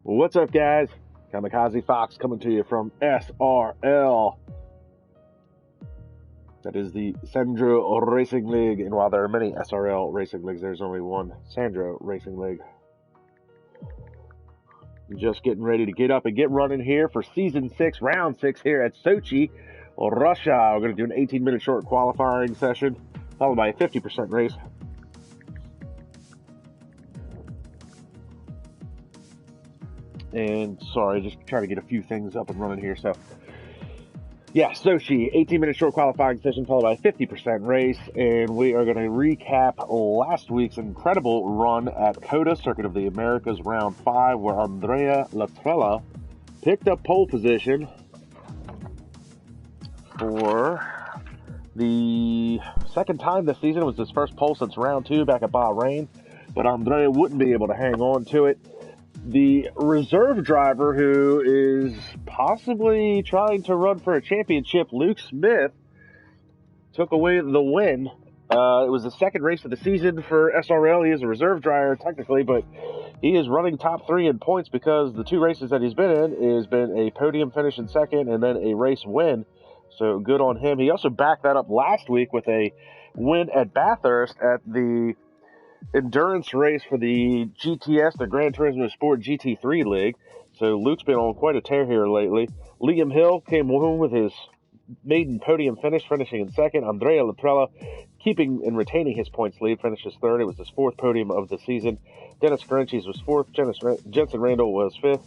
What's up, guys? KAMIKAZE-FOX coming to you from SRL. That is the Sandro Racing League, and while there are many SRL racing leagues, there's only one Sandro Racing League. Just getting ready to get up and get running here for Season 6, Round 6 here at Sochi, Russia. We're going to do an 18-minute short qualifying session, followed by a 50% race. And sorry, just trying to get a few things up and running here. So, yeah, Sochi, 18-minute short qualifying session followed by a 50% race. And we are going to recap last week's incredible run at COTA, Circuit of the Americas, Round 5, where Andrea Latrella picked up pole position for the second time this season. It was his first pole since Round 2 back at Bahrain, but Andrea wouldn't be able to hang on to it. The reserve driver, who is possibly trying to run for a championship, Luke Smith, took away the win. It was the second race of the season for SRL. He is a reserve driver technically, but he is running top 3 in points because the 2 races that he's been in has been a podium finish in second and then a race win. So good on him. He also backed that up last week with a win at Bathurst at the endurance race for the GTS, the Gran Turismo Sport GT3 League. So Luke's been on quite a tear here lately. Liam Hill came home with his maiden podium finish, finishing in second. Andrea Latrella, keeping and retaining his points lead, finishes third. It was his 4th podium of the season. Dennis Ferenczi was 4th. Jensen Randall was 5th.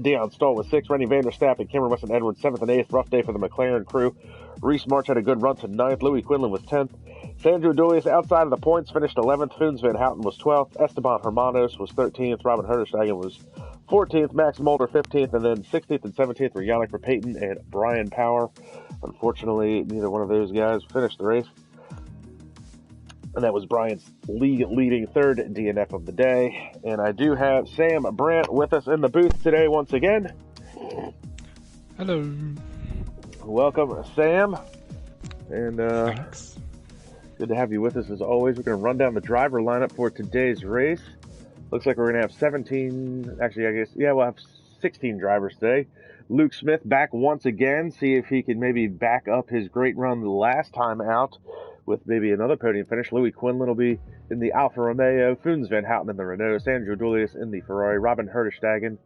Dion Stahl was 6th. Rennie van der Stappen and Cameron Weston Edwards 7th and 8th. Rough day for the McLaren crew. Reese March had a good run to 9th. Louis Quinlan was 10th. Sandro Dulius, outside of the points, finished 11th. Foons Van Houten was 12th. Esteban Hermanos was 13th. Robin Herderstegen was 14th. Max Mulder 15th. And then 16th and 17th were Yannick Verpayten and Brian Power. Unfortunately, neither one of those guys finished the race. And that was Brian's leading 3rd DNF of the day. And I do have Sam Brandt with us in the booth today once again. Hello. Welcome, Sam. And Thanks. Good to have you with us as always. We're going to run down the driver lineup for today's race. Looks like we're going to have 17, actually, I guess, yeah, we'll have 16 drivers today. Luke Smith back once again, see if he can maybe back up his great run the last time out with maybe another podium finish. Louis Quinlan will be in the Alfa Romeo, Foons Van Houten in the Renault, Sandro Dulius in the Ferrari, Robin Herderstegen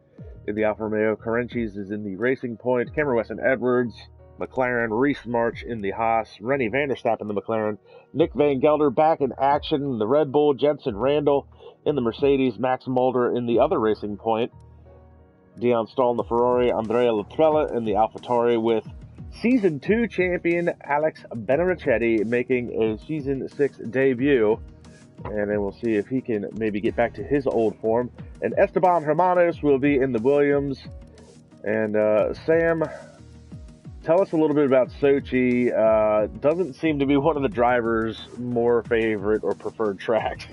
in the Alfa Romeo, Ferenczi is in the Racing Point, Cameron Weston Edwards, McLaren, Reese March in the Haas, Rennie van der Stappen in the McLaren, Nick Van Gelder back in action in the Red Bull, Jensen Randall in the Mercedes, Max Mulder in the other Racing Point, Dion Stahl in the Ferrari, Andrea Latrella in the AlphaTauri, with Season 2 champion Alex Benarichetti making a Season 6 debut. And then we'll see if he can maybe get back to his old form. And Esteban Hermanos will be in the Williams. And Sam, tell us a little bit about Sochi. Doesn't seem to be one of the drivers' more favorite or preferred tracks.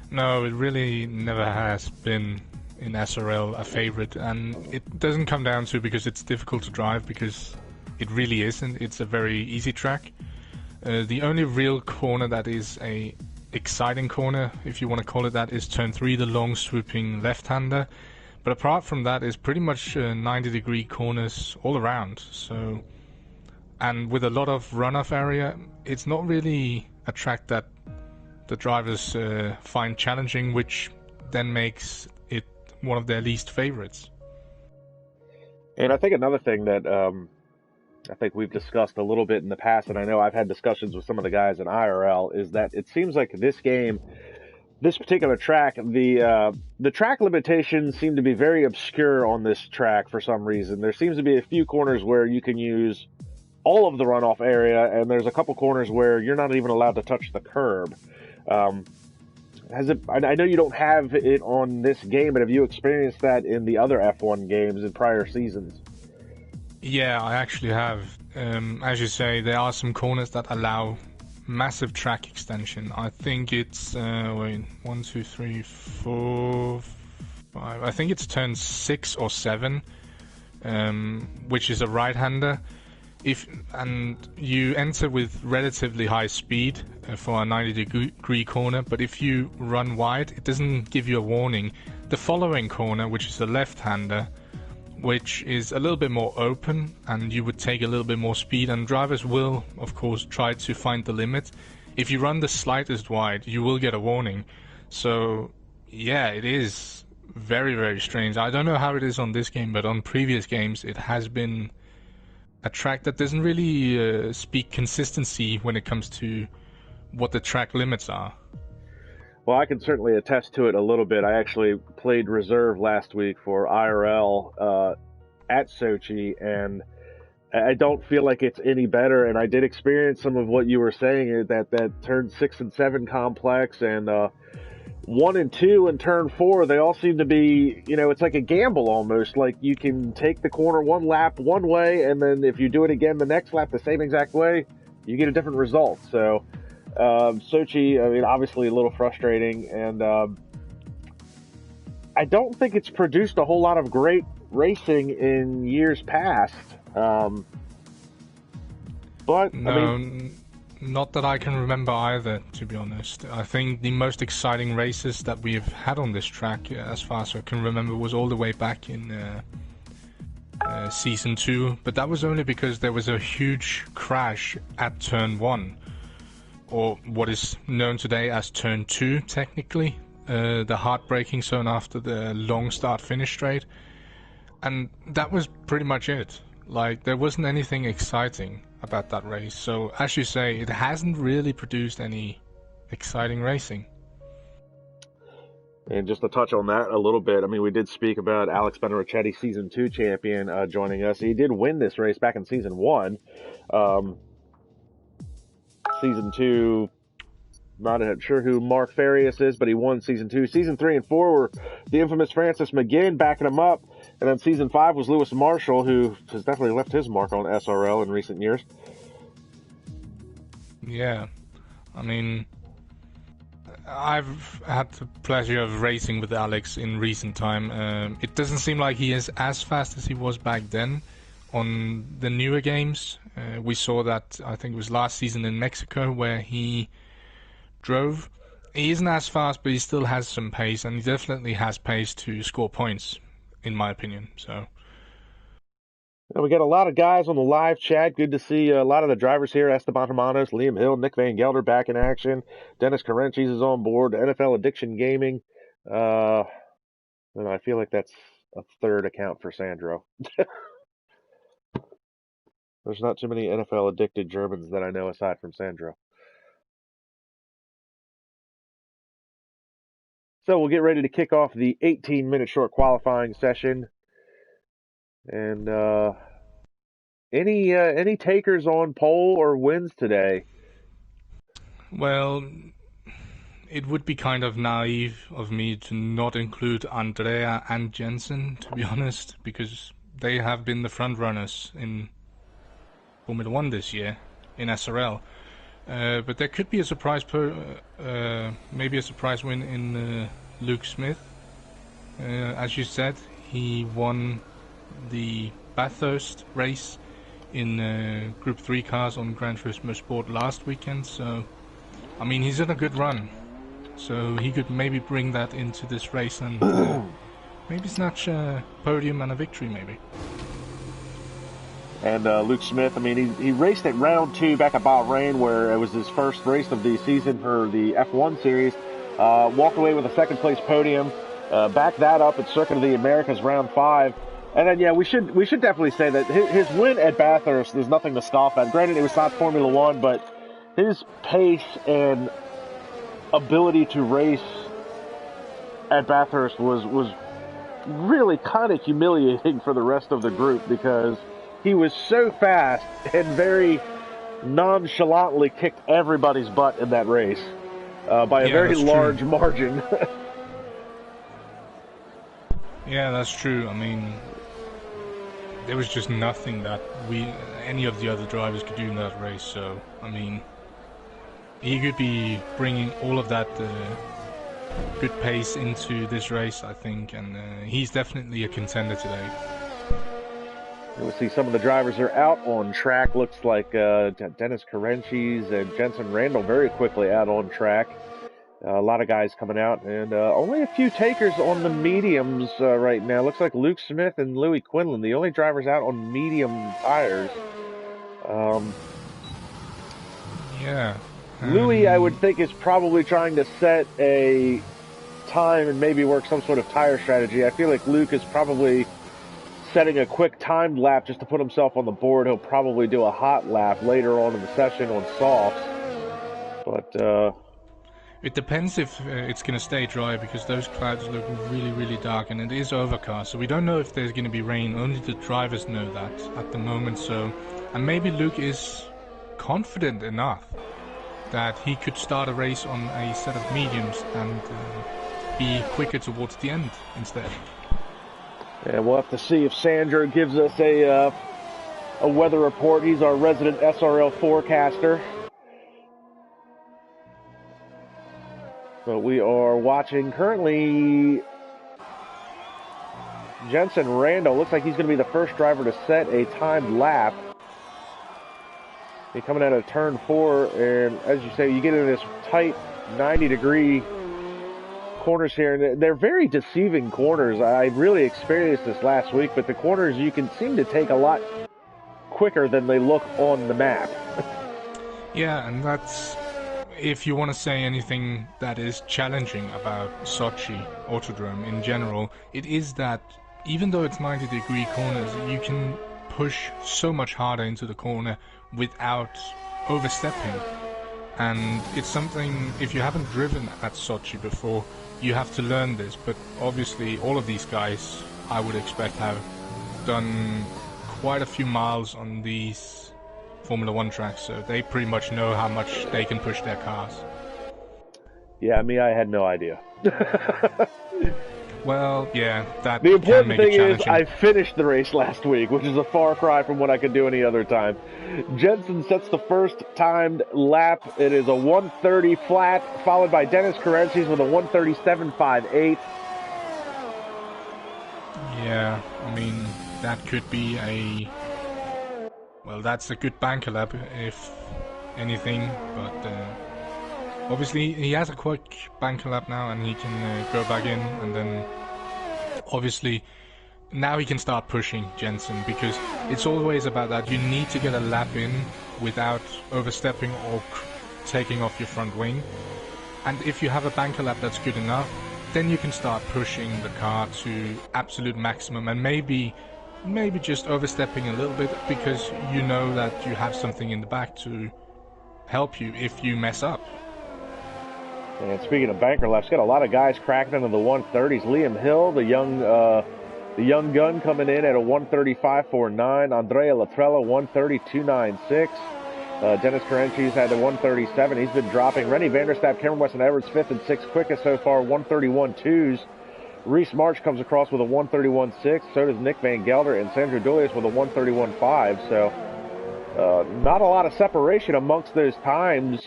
No, it really never has been in SRL a favorite, and it doesn't come down to because it's difficult to drive, because it really isn't. It's a very easy track. The only real corner that is a exciting corner, if you want to call it that, is turn 3, the long swooping left-hander. But apart from that, it's pretty much 90-degree corners all around. So, and with a lot of runoff area, it's not really a track that the drivers find challenging, which then makes it one of their least favorites. And I think another thing that I think we've discussed a little bit in the past, and I know I've had discussions with some of the guys in IRL, is that it seems like this game, this particular track, the track limitations seem to be very obscure on this track for some reason. There seems to be a few corners where you can use all of the runoff area, and there's a couple corners where you're not even allowed to touch the curb. I know you don't have it on this game, but have you experienced that in the other F1 games in prior seasons? Yeah, I actually have. As you say, there are some corners that allow massive track extension. I think it's 1, 2, 3, 4, 5. I think it's turn 6 or 7, which is a right-hander. And you enter with relatively high speed for a 90-degree corner, but if you run wide, it doesn't give you a warning the following corner, which is the left-hander, which is a little bit more open, and you would take a little bit more speed, and drivers will, of course, try to find the limit. If you run the slightest wide, you will get a warning. So, yeah, it is very, very strange. I don't know how it is on this game, but on previous games, it has been a track that doesn't really speak consistency when it comes to what the track limits are. Well, I can certainly attest to it a little bit. I actually played reserve last week for IRL at Sochi, and I don't feel like it's any better. And I did experience some of what you were saying, that turn 6 and 7 complex, and 1 and 2 and turn 4, they all seem to be, it's like a gamble almost. Like you can take the corner one lap one way, and then if you do it again the next lap the same exact way, you get a different result. So Sochi, I mean, obviously a little frustrating, and I don't think it's produced a whole lot of great racing in years past. But no, I mean, not that I can remember either, to be honest. I think the most exciting races that we've had on this track, as far as I can remember, was all the way back in Season 2, but that was only because there was a huge crash at Turn 1, or what is known today as Turn 2, technically, the heartbreaking zone after the long start-finish straight, and that was pretty much it. Like, there wasn't anything exciting about that race, so as you say, it hasn't really produced any exciting racing. And just to touch on that a little bit, I mean, we did speak about Alex Benarichetti, Season 2 champion, joining us. He did win this race back in Season 1. Season 2, not sure who Mark Farias is, but he won Season 2. Season 3 and 4 were the infamous Francis McGinn backing him up. And then Season 5 was Lewis Marshall, who has definitely left his mark on SRL in recent years. Yeah, I mean, I've had the pleasure of racing with Alex in recent time. It doesn't seem like he is as fast as he was back then on the newer games. We saw that, I think it was last season in Mexico, where he drove. He isn't as fast, but he still has some pace, and he definitely has pace to score points, in my opinion. So we got a lot of guys on the live chat. Good to see a lot of the drivers here. Esteban Hermanos, Liam Hill, Nick Van Gelder back in action. Dennis Carenchis is on board. NFL Addiction Gaming. And I feel like that's a third account for Sandro. There's not too many NFL addicted Germans that I know aside from Sandro. So we'll get ready to kick off the 18-minute short qualifying session. And any takers on pole or wins today? Well, it would be kind of naive of me to not include Andrea and Jensen, to be honest, because they have been the front runners in Formula 1 this year in SRL. But there could be a surprise, maybe a surprise win in Luke Smith. As you said, he won the Bathurst race in Group 3 cars on Gran Turismo Sport last weekend. So, I mean, he's in a good run. So he could maybe bring that into this race and maybe snatch a podium and a victory, maybe. And Luke Smith, I mean, he raced at round 2 back at Bahrain, where it was his first race of the season for the F1 series. Walked away with a second place podium. Backed that up at Circuit of the Americas round 5. And then, yeah, we should definitely say that his win at Bathurst, there's nothing to scoff at. Granted, it was not Formula 1, but his pace and ability to race at Bathurst was really kind of humiliating for the rest of the group, because he was so fast and very nonchalantly kicked everybody's butt in that race by a very large margin. Yeah, that's true. I mean, there was just nothing that any of the other drivers could do in that race. So, I mean, he could be bringing all of that good pace into this race, I think, and he's definitely a contender today. We'll see some of the drivers are out on track. Looks like Dennis Carenchis and Jensen Randall very quickly out on track. A lot of guys coming out, and only a few takers on the mediums right now. Looks like Luke Smith and Louis Quinlan, the only drivers out on medium tires. Yeah. Louis, I would think, is probably trying to set a time and maybe work some sort of tire strategy. I feel like Luke is probably setting a quick timed lap just to put himself on the board. He'll probably do a hot lap later on in the session on softs. But it depends if it's going to stay dry, because those clouds look really, really dark, and it is overcast. So we don't know if there's going to be rain. Only the drivers know that at the moment. So, and maybe Luke is confident enough that he could start a race on a set of mediums and be quicker towards the end instead. Yeah, we'll have to see if Sandra gives us a weather report. He's our resident SRL forecaster. But we are watching currently Jensen Randall. Looks like he's going to be the first driver to set a timed lap. He's coming out of turn 4, and as you say, you get into this tight 90-degree corners here, and they're very deceiving corners. I really experienced this last week, but the corners you can seem to take a lot quicker than they look on the map. Yeah, and that's, if you want to say anything that is challenging about Sochi Autodrome in general, it is that even though it's 90-degree corners, you can push so much harder into the corner without overstepping. And it's something, if you haven't driven at Sochi before, you have to learn this. But obviously all of these guys, I would expect, have done quite a few miles on these Formula 1 tracks, so they pretty much know how much they can push their cars. Yeah, I had no idea. Well, yeah, that the can important make it thing is challenging. I finished the race last week, which is a far cry from what I could do any other time. Jensen sets the first timed lap. It is a 1:30 flat, followed by Dennis Karensis with a 1:37.58. Yeah, I mean, that could be a... Well, that's a good banker lap, if anything, but obviously he has a quick banker lap now, and he can go back in, and then obviously now he can start pushing Jensen, because it's always about that. You need to get a lap in without overstepping or taking off your front wing, and if you have a banker lap that's good enough, then you can start pushing the car to absolute maximum, and maybe just overstepping a little bit, because you know that you have something in the back to help you if you mess up. And speaking of banker laps, got a lot of guys cracking into the 130s. Liam Hill, the young gun, coming in at a 135.49. Andrea Latrella, 132.96. Dennis Karensis had a 137. He's been dropping. Rennie Vanderstapp, Cameron Weston Edwards, 5th and 6th quickest so far, 131.2s. Reese March comes across with a 131.6. So does Nick Van Gelder, and Sandro Dulius with a 131.5. So not a lot of separation amongst those times.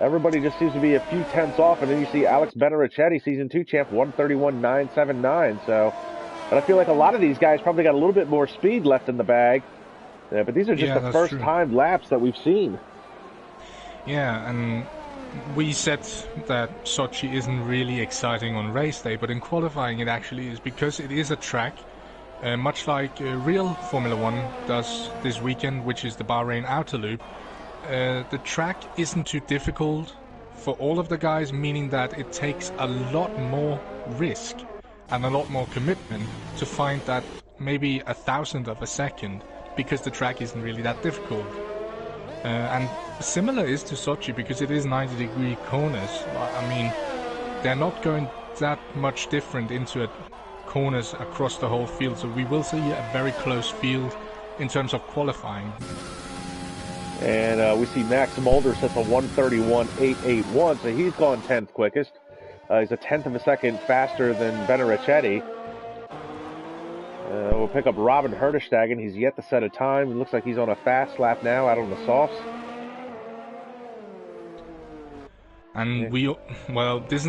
Everybody just seems to be a few tenths off, and then you see Alex Benarichetti, Season 2 champ, 131.979. So, but I feel like a lot of these guys probably got a little bit more speed left in the bag. Yeah, but these are just the first time laps that we've seen. Yeah, and we said that Sochi isn't really exciting on race day, but in qualifying it actually is, because it is a track, much like real Formula 1 does this weekend, which is the Bahrain Outer Loop. The track isn't too difficult for all of the guys, meaning that it takes a lot more risk and a lot more commitment to find that maybe 1,000th of a second, because the track isn't really that difficult. And similar is to Sochi, because it is 90-degree corners. I mean, they're not going that much different into corners across the whole field, so we will see a very close field in terms of qualifying. And we see Max Mulder sets a 131.881, so he's gone 10th quickest. He's a 10th of a second faster than Benarichetti. We'll pick up Robin Herderstagen. He's yet to set a time. It looks like he's on a fast lap now out on the softs. And this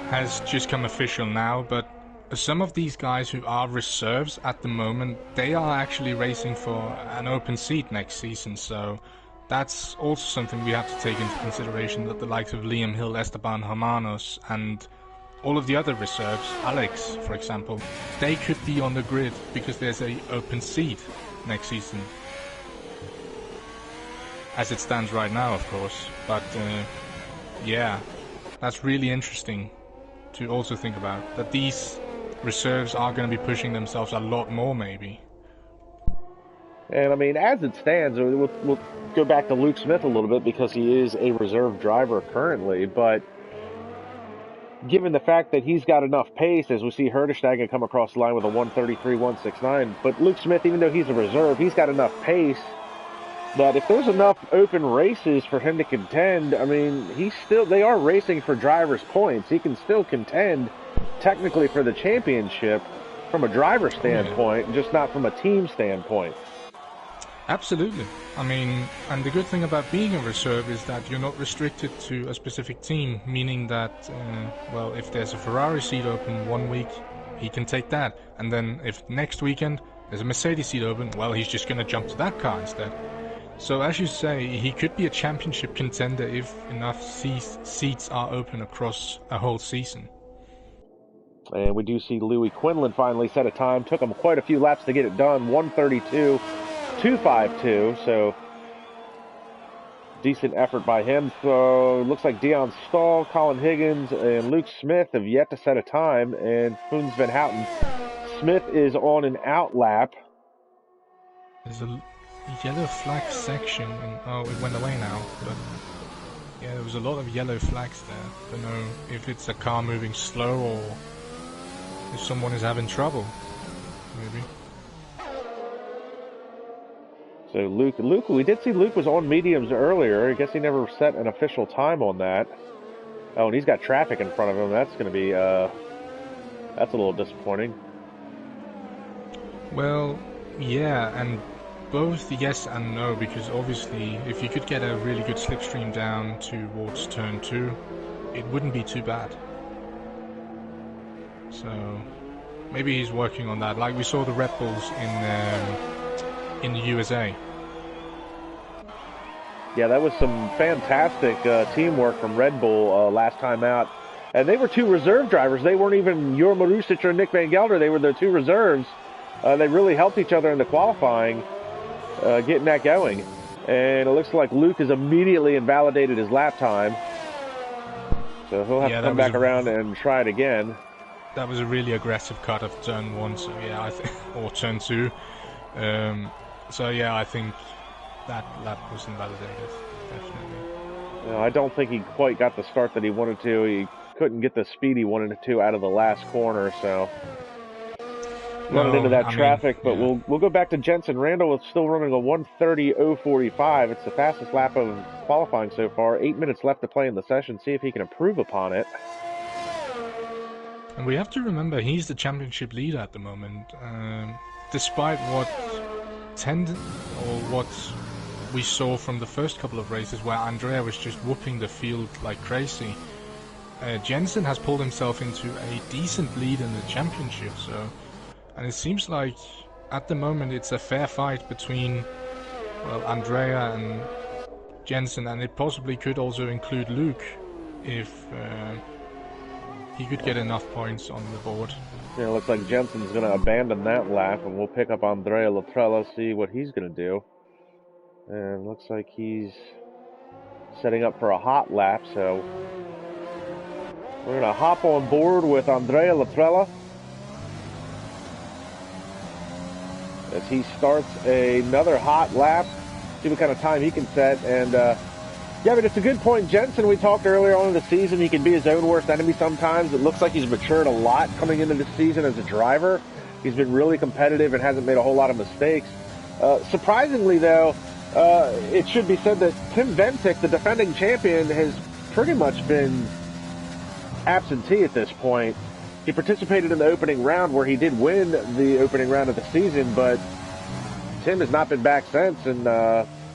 has just come official now, but some of these guys who are reserves at the moment, they are actually racing for an open seat next season, so that's also something we have to take into consideration, that the likes of Liam Hill, Esteban Hermanos, and all of the other reserves, Alex, for example, they could be on the grid because there's a open seat next season. As it stands right now, of course. But, yeah, that's really interesting to also think about. That these reserves are going to be pushing themselves a lot more, maybe. And, I mean, as it stands, we'll go back to Luke Smith a little bit because he is a reserve driver currently, but given the fact that he's got enough pace, as we see Herdestegen come across the line with a 1:33.169, but Luke Smith, even though he's a reserve, he's got enough pace that if there's enough open races for him to contend, I mean, they are racing for drivers' points. He can still contend technically for the championship from a driver standpoint, just not from a team standpoint. Absolutely. I mean, and the good thing about being a reserve is that you're not restricted to a specific team, meaning that, well, if there's a Ferrari seat open one week, he can take that. And then if next weekend there's a Mercedes seat open, well, he's just going to jump to that car instead. So as you say, he could be a championship contender if enough seats are open across a whole season. And we do see Louis Quinlan finally set a time. Took him quite a few laps to get it done. 1:32.252. So decent effort by him. So it looks like Dion Stahl, Colin Higgins, and Luke Smith have yet to set a time. And Foons Van Houten. Smith is on an out lap. There's a yellow flag section. Oh, it went away now. But yeah, there was a lot of yellow flags there. Don't know if it's a car moving slow or if someone is having trouble, maybe. So Luke, we did see Luke was on mediums earlier. I guess he never set an official time on that. Oh, and he's got traffic in front of him. That's going to be, that's a little disappointing. Well, yeah, and both yes and no, because obviously if you could get a really good slipstream down towards turn 2, it wouldn't be too bad. So maybe he's working on that, like we saw the Red Bulls in the USA. Yeah, that was some fantastic teamwork from Red Bull last time out. And they were two reserve drivers. They weren't even Jur Marusic or Nick Van Gelder. They were their two reserves. They really helped each other in the qualifying, getting that going. And it looks like Luke has immediately invalidated his lap time. So he'll have to come back around and try it again. That was a really aggressive cut of turn 1, so yeah, or turn 2. So yeah, I think that lap was invalidated, definitely. I don't think he quite got the start that he wanted to. He couldn't get the speed he wanted to out of the last corner, so running into that traffic. But yeah. We'll go back to Jensen Randall with still running a 1:30.045. It's the fastest lap of qualifying so far. 8 minutes left to play in the session. See if he can improve upon it. And we have to remember he's the championship leader at the moment. Despite what we saw from the first couple of races where Andrea was just whooping the field like crazy, Jensen has pulled himself into a decent lead in the championship. So, and it seems like at the moment it's a fair fight between, well, Andrea and Jensen, and it possibly could also include Luke if he could get enough points on the board. Yeah, it looks like Jensen's going to abandon that lap, and we'll pick up Andrea Latrella, see what he's going to do. And looks like he's setting up for a hot lap, so we're going to hop on board with Andrea Latrella as he starts another hot lap, see what kind of time he can set. And yeah, but it's a good point. Jensen, we talked earlier on in the season, he can be his own worst enemy sometimes. It looks like he's matured a lot coming into the season as a driver. He's been really competitive and hasn't made a whole lot of mistakes. Surprisingly, though, it should be said that Tim Ventic, the defending champion, has pretty much been absentee at this point. He participated in the opening round where he did win the opening round of the season, but Tim has not been back since, and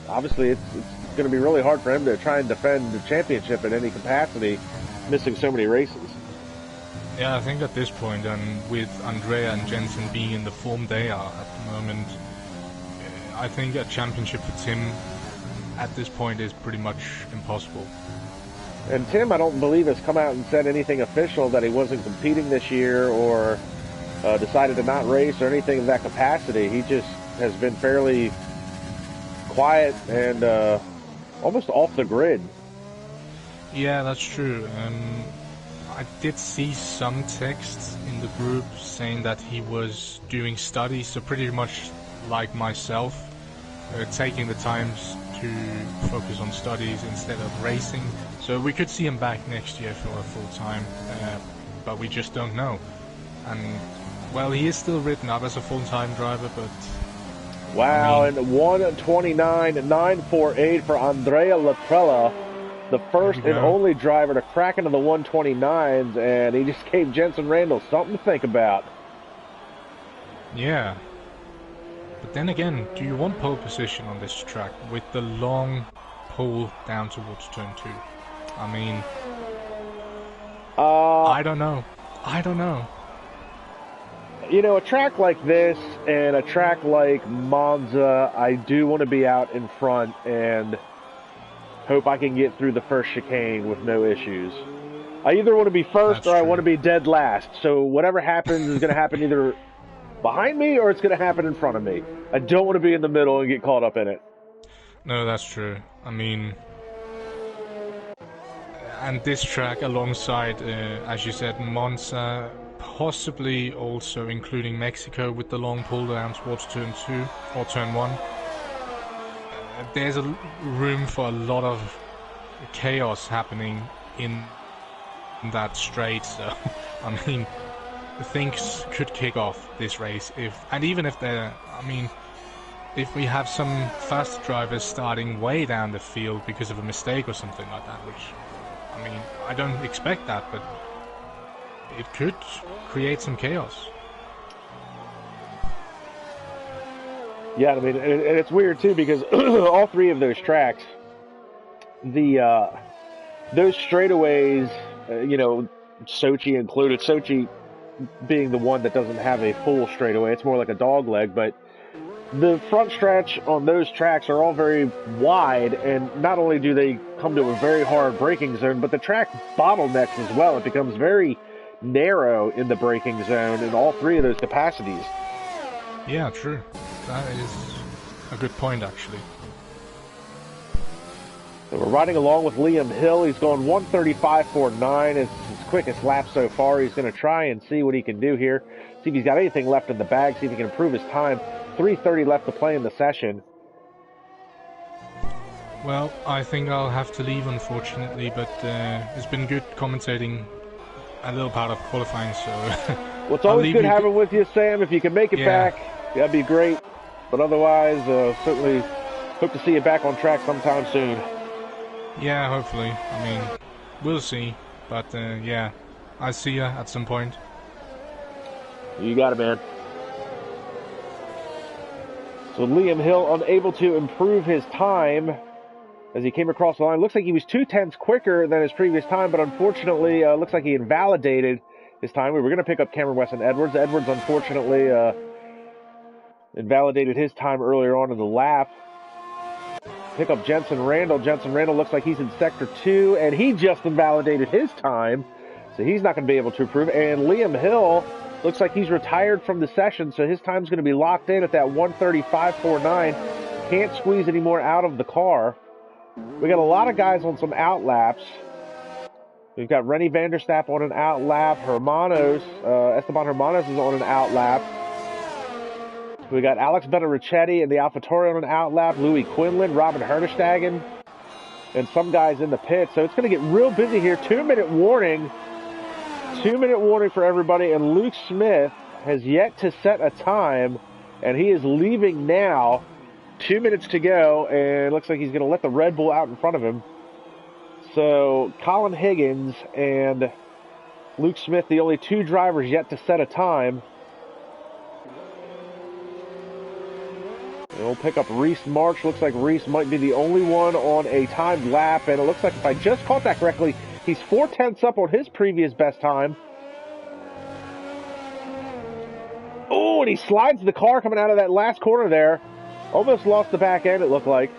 obviously it's going to be really hard for him to try and defend the championship in any capacity, missing so many races. Yeah, I think at this point, and with Andrea and Jensen being in the form they are at the moment, I think a championship for Tim at this point is pretty much impossible. And Tim, I don't believe, has come out and said anything official that he wasn't competing this year or decided to not race or anything of that capacity. He just has been fairly quiet and almost off the grid. Yeah, that's true. I did see some texts in the group saying that he was doing studies, so pretty much like myself, taking the times to focus on studies instead of racing. So we could see him back next year for a full time, but we just don't know. And well, he is still written up as a full-time driver, but wow, I mean, and 1:29.948 for Andrea Laprella, the first and only driver to crack into the 129s, and he just gave Jensen Randall something to think about. Yeah. But then again, do you want pole position on this track with the long pole down towards turn 2? I mean, I don't know. You know, a track like this and a track like Monza, I do want to be out in front and hope I can get through the first chicane with no issues. I either want to be first or I want to be dead last. So whatever happens is going to happen either behind me or it's going to happen in front of me. I don't want to be in the middle and get caught up in it. No, that's true. I mean, and this track alongside, as you said, Monza, possibly also including Mexico with the long pull down towards turn 2 or turn 1. There's a room for a lot of chaos happening in that straight, so I mean, things could kick off this race even if we have some fast drivers starting way down the field because of a mistake or something like that, which, I mean, I don't expect that, but it could create some chaos. Yeah, I mean, and it's weird too because all three of those tracks, those straightaways, you know, Sochi included, Sochi being the one that doesn't have a full straightaway, it's more like a dog leg, but the front stretch on those tracks are all very wide, and not only do they come to a very hard braking zone, but the track bottlenecks as well. It becomes very narrow in the braking zone in all three of those capacities. Yeah, true. That is a good point, actually. So we're riding along with Liam Hill. He's going 1:35.49. It's his quickest lap so far. He's going to try and see what he can do here. See if he's got anything left in the bag. See if he can improve his time. 3:30 left to play in the session. Well, I think I'll have to leave, unfortunately, but it's been good commentating a little part of qualifying, so... Well, it's always good having with you, Sam. If you can make it back, that'd be great. But otherwise, certainly hope to see you back on track sometime soon. Yeah, hopefully. I mean, we'll see. But, yeah, I'll see you at some point. You got it, man. So Liam Hill unable to improve his time as he came across the line. Looks like he was 0.2 quicker than his previous time, but unfortunately, looks like he invalidated his time. We were going to pick up Cameron Weston Edwards. Edwards, unfortunately, invalidated his time earlier on in the lap. Pick up Jensen Randall. Jensen Randall looks like he's in Sector 2, and he just invalidated his time, so he's not going to be able to improve. And Liam Hill looks like he's retired from the session, so his time's going to be locked in at that 1:35.49. Can't squeeze any more out of the car. We got a lot of guys on some out laps. We've got Rennie Vanderstapp on an out lap. Esteban Hermanos is on an out lap. We got Alex Benarichetti and the AlphaTauri on an out lap. Louis Quinlan, Robin Herdestagen, and some guys in the pit. So it's going to get real busy here. 2-minute warning. 2-minute warning for everybody. And Luke Smith has yet to set a time, and he is leaving now. 2 minutes to go, and it looks like he's going to let the Red Bull out in front of him. So Colin Higgins and Luke Smith, the only two drivers yet to set a time. And we'll pick up Reese March. Looks like Reese might be the only one on a timed lap, and it looks like, if I just caught that correctly, he's 0.4 up on his previous best time. Oh, and he slides the car coming out of that last corner there. Almost lost the back end, it looked like.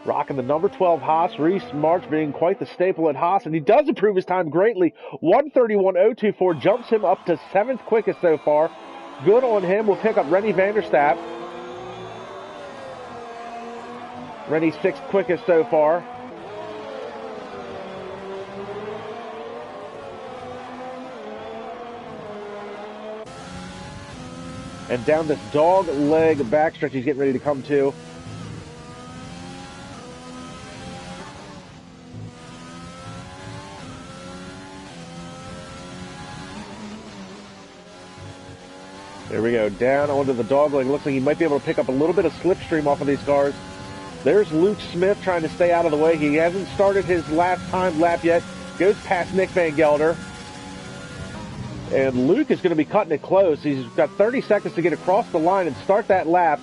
Rocking the number 12 Haas. Reese March being quite the staple at Haas, and he does improve his time greatly. 1:31.024 jumps him up to 7th quickest so far. Good on him. We'll pick up Rennie Vanderstapp. Rennie 6th quickest so far. And down this dog leg backstretch he's getting ready to come to. There we go, down onto the dog leg. Looks like he might be able to pick up a little bit of slipstream off of these cars. There's Luke Smith trying to stay out of the way. He hasn't started his last time lap yet. Goes past Niek van Gelder. And Luke is going to be cutting it close. He's got 30 seconds to get across the line and start that lap.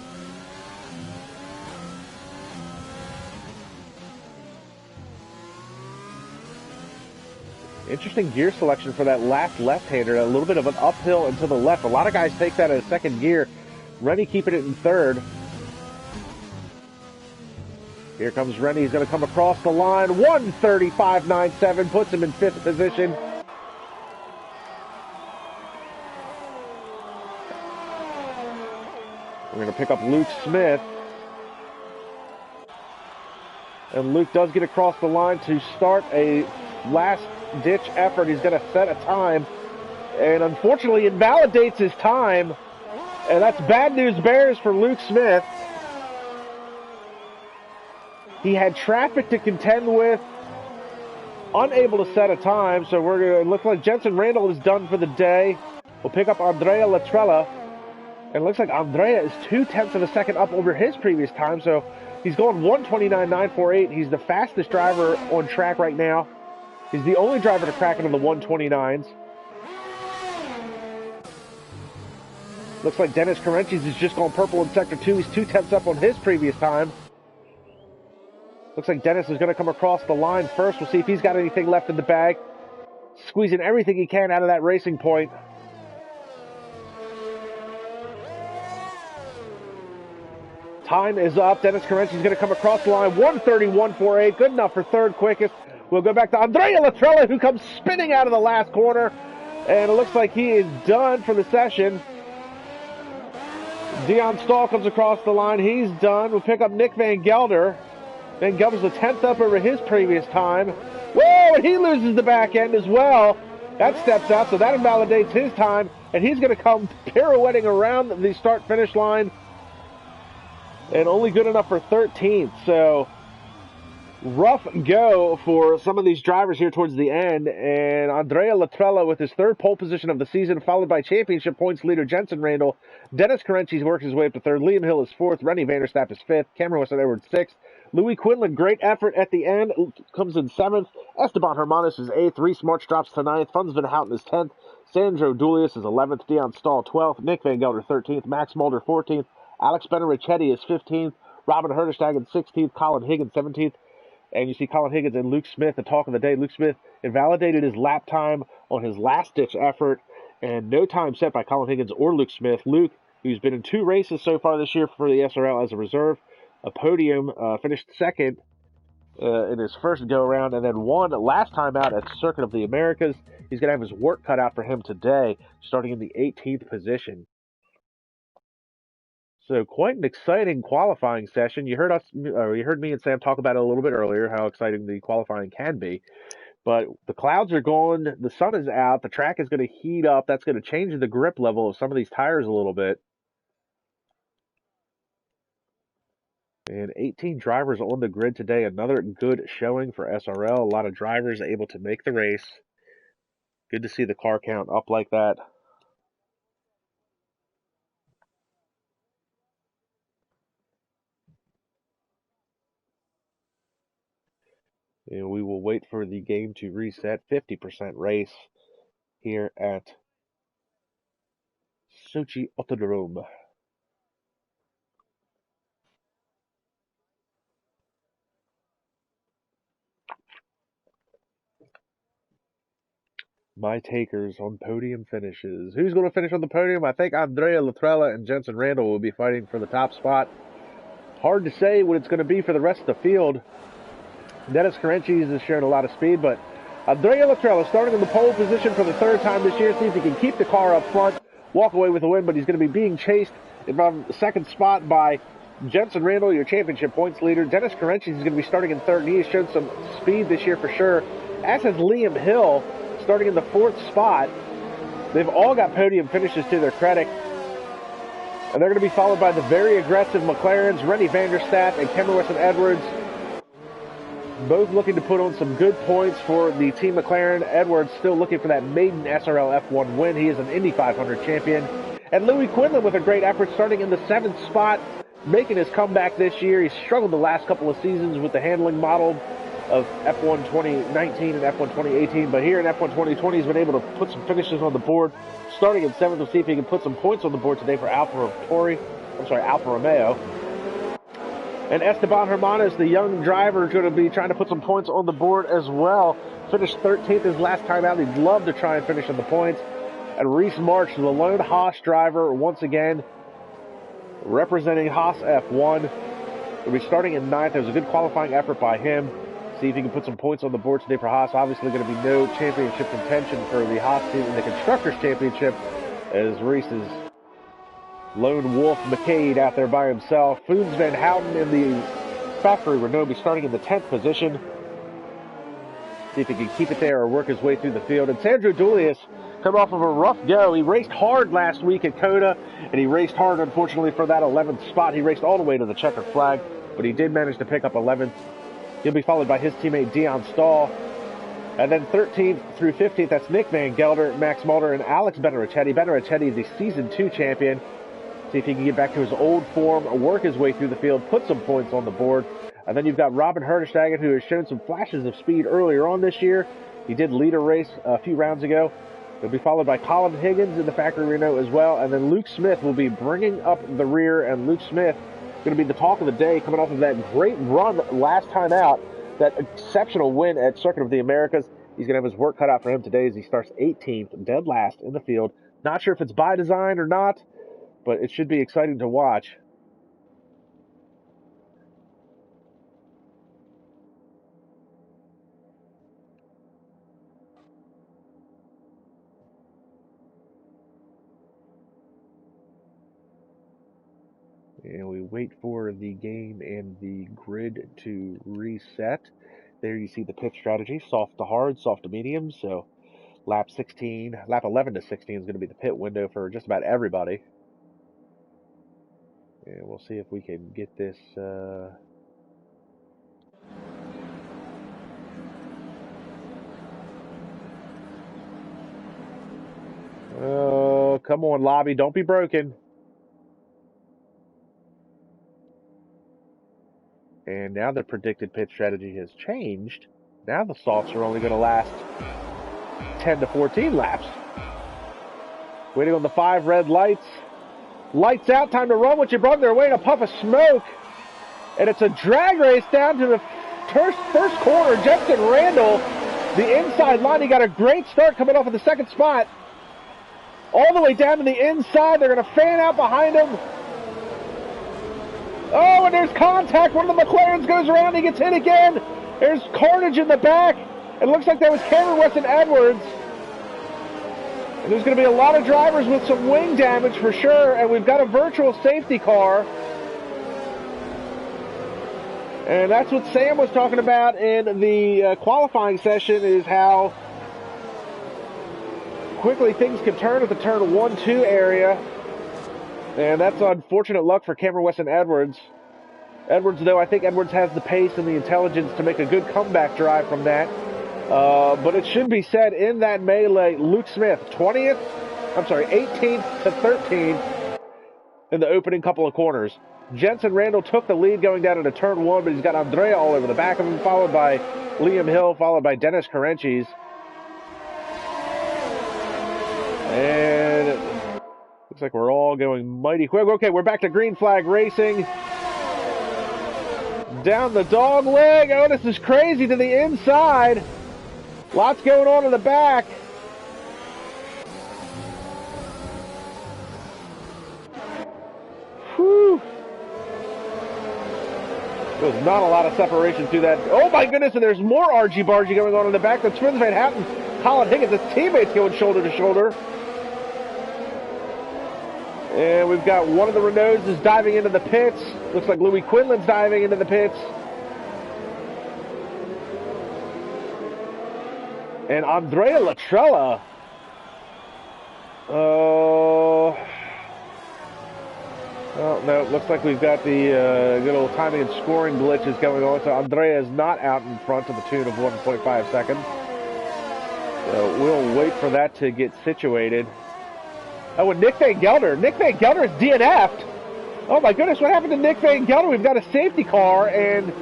Interesting gear selection for that last left-hander. A little bit of an uphill and to the left. A lot of guys take that as second gear. Rennie keeping it in third. Here comes Rennie. He's going to come across the line. 1:35.97 puts him in 5th position. We're going to pick up Luke Smith. And Luke does get across the line to start a last-ditch effort. He's going to set a time. And unfortunately, invalidates his time. And that's bad news bears for Luke Smith. He had traffic to contend with. Unable to set a time. So we're going to look like Jensen Randall is done for the day. We'll pick up Andrea Latrella. And it looks like Andrea is 0.2 of a second up over his previous time. So he's going 1:29.948. He's the fastest driver on track right now. He's the only driver to crack into the 1:29s. Looks like Dennis Carenchis is just going purple in Sector 2. He's 0.2 up on his previous time. Looks like Dennis is going to come across the line first. We'll see if he's got anything left in the bag. Squeezing everything he can out of that racing point. Time is up. Dennis Carenchi is going to come across the line. 1:31.48. Good enough for third quickest. We'll go back to Andrea Latrella, who comes spinning out of the last corner. And it looks like he is done for the session. Dion Stahl comes across the line. He's done. We'll pick up Niek van Gelder. Van Gelder's the 10th up over his previous time. Whoa, and he loses the back end as well. That steps out, so that invalidates his time. And he's going to come pirouetting around the start-finish line. And only good enough for 13th. So rough go for some of these drivers here towards the end. And Andrea Latrella with his third pole position of the season, followed by championship points leader Jensen Randall. Dennis Carenchis works his way up to third. Liam Hill is fourth. Rennie Vanderstapp is fifth. Cameron Weston-Edwards sixth. Louis Quinlan, great effort at the end, comes in seventh. Esteban Hermanos is eighth. Reese March drops to ninth. Funs Van Houten is 10th. Sandro Dulius is 11th. Dion Stahl 12th. Niek van Gelder 13th. Max Mulder 14th. Alex Benerichetti is 15th. Robin Herderstag 16th. Colin Higgins 17th. And you see Colin Higgins and Luke Smith, the talk of the day. Luke Smith invalidated his lap time on his last-ditch effort, and no time set by Colin Higgins or Luke Smith. Luke, who's been in 2 races so far this year for the SRL as a reserve, a podium, finished second in his first go-around, and then won last time out at Circuit of the Americas. He's going to have his work cut out for him today, starting in the 18th position. So quite an exciting qualifying session. You heard me and Sam talk about it a little bit earlier, how exciting the qualifying can be. But the clouds are gone, the sun is out, the track is going to heat up. That's going to change the grip level of some of these tires a little bit. And 18 drivers on the grid today. Another good showing for SRL. A lot of drivers able to make the race. Good to see the car count up like that. And we will wait for the game to reset. 50% race here at Sochi Autodrome. My takers on podium finishes. Who's going to finish on the podium? I think Andrea Latrella and Jensen Randall will be fighting for the top spot. hard to say what it's going to be for the rest of the field. Dennis Carenchis has shown a lot of speed, but Andrea Latrella starting in the pole position for the third time this year. See if he can keep the car up front, walk away with the win, but he's going to be being chased in the second spot by Jensen Randall, your championship points leader. Dennis Carenchis is going to be starting in third, and he has shown some speed this year for sure, as has Liam Hill starting in the fourth spot. They've all got podium finishes to their credit. And they're going to be followed by the very aggressive McLarens, Rennie van der Staat and Cameron Weston-Edwards. Both looking to put on some good points for the Team McLaren. Edwards still looking for that maiden SRL F1 win. He is an Indy 500 champion. And Louis Quinlan with a great effort starting in the seventh spot, making his comeback this year. He's struggled the last couple of seasons with the handling model of F1 2019 and F1 2018, but here in F1 2020 he's been able to put some finishes on the board. Starting in seventh, we'll see if he can put some points on the board today for Alfa Romeo. And Esteban Hermanos, the young driver, is going to be trying to put some points on the board as well. Finished 13th his last time out. He'd love to try and finish on the points. And Reese March, the lone Haas driver, once again representing Haas F1. He'll be starting in ninth. There was a good qualifying effort by him. See if he can put some points on the board today for Haas. Obviously going to be no championship contention for the Haas team in the Constructors' Championship, as Reese is lone wolf McCade out there by himself. Foons Van Houten in the factory Renault be starting in the 10th position. See if he can keep it there or work his way through the field. And Sandro Dulius coming off of a rough go. He raced hard last week at COTA, and he raced hard, unfortunately, for that 11th spot. He raced all the way to the checkered flag, but he did manage to pick up 11th. He'll be followed by his teammate Dion Stahl. And then 13th through 15th, that's Nick Van Gelder, Max Mulder, and Alex Benarichetti. Benarichetti, the Season 2 champion. See if he can get back to his old form, work his way through the field, put some points on the board. And then you've got Robin Herderstagen, who has shown some flashes of speed earlier on this year. He did lead a race a few rounds ago. He'll be followed by Colin Higgins in the factory Renault as well. And then Luke Smith will be bringing up the rear, and Luke Smith going to be the talk of the day, coming off of that great run last time out, that exceptional win at Circuit of the Americas. He's going to have his work cut out for him today as he starts 18th, dead last in the field. Not sure if it's by design or not, but it should be exciting to watch. And we wait for the game and the grid to reset. There you see the pit strategy, soft to hard, soft to medium. So lap 11 to 16 is going to be the pit window for just about everybody. And we'll see if we can get this... Oh, come on, lobby, don't be broken. And now the predicted pit strategy has changed. Now the softs are only going to last 10 to 14 laps. Waiting on the 5 red lights. Lights out, time to run what you brought. They're waiting a puff of smoke. And it's a drag race down to the first corner. Jensen Randall, the inside line. He got a great start coming off of the second spot. All the way down to the inside. They're going to fan out behind him. Oh, and there's contact. One of the McLarens goes around. He gets hit again. There's carnage in the back. It looks like that was Cameron Weston-Edwards. And there's going to be a lot of drivers with some wing damage for sure. And we've got a virtual safety car. And that's what Sam was talking about in the qualifying session, is how quickly things can turn at the turn 1-2 area. And that's unfortunate luck for Cameron Weston-Edwards. Edwards, though, I think Edwards has the pace and the intelligence to make a good comeback drive from that. But it should be said, in that melee, Luke Smith, 18th to 13th in the opening couple of corners. Jensen Randall took the lead going down into turn 1, but he's got Andrea all over the back of him, followed by Liam Hill, followed by Dennis Carenchis. And looks like we're all going mighty quick. Okay, we're back to green flag racing. Down the dog leg. Oh, this is crazy to the inside. Lots going on in the back. Whew. There's not a lot of separation through that. Oh my goodness, and there's more argy-bargy going on in the back. The Twins Van Hatten, Colin Higgins, his teammates going shoulder to shoulder. And we've got one of the Renaults is diving into the pits. Looks like Louis Quinlan's diving into the pits. And Andrea Latrella. Oh, no, it looks like we've got the good old timing and scoring glitches going on. So Andrea is not out in front to the tune of 1.5 seconds. So we'll wait for that to get situated. Oh, and Nick Van Gelder. Nick Van Gelder is DNF'd. Oh my goodness, what happened to Nick Van Gelder? We've got a safety car, and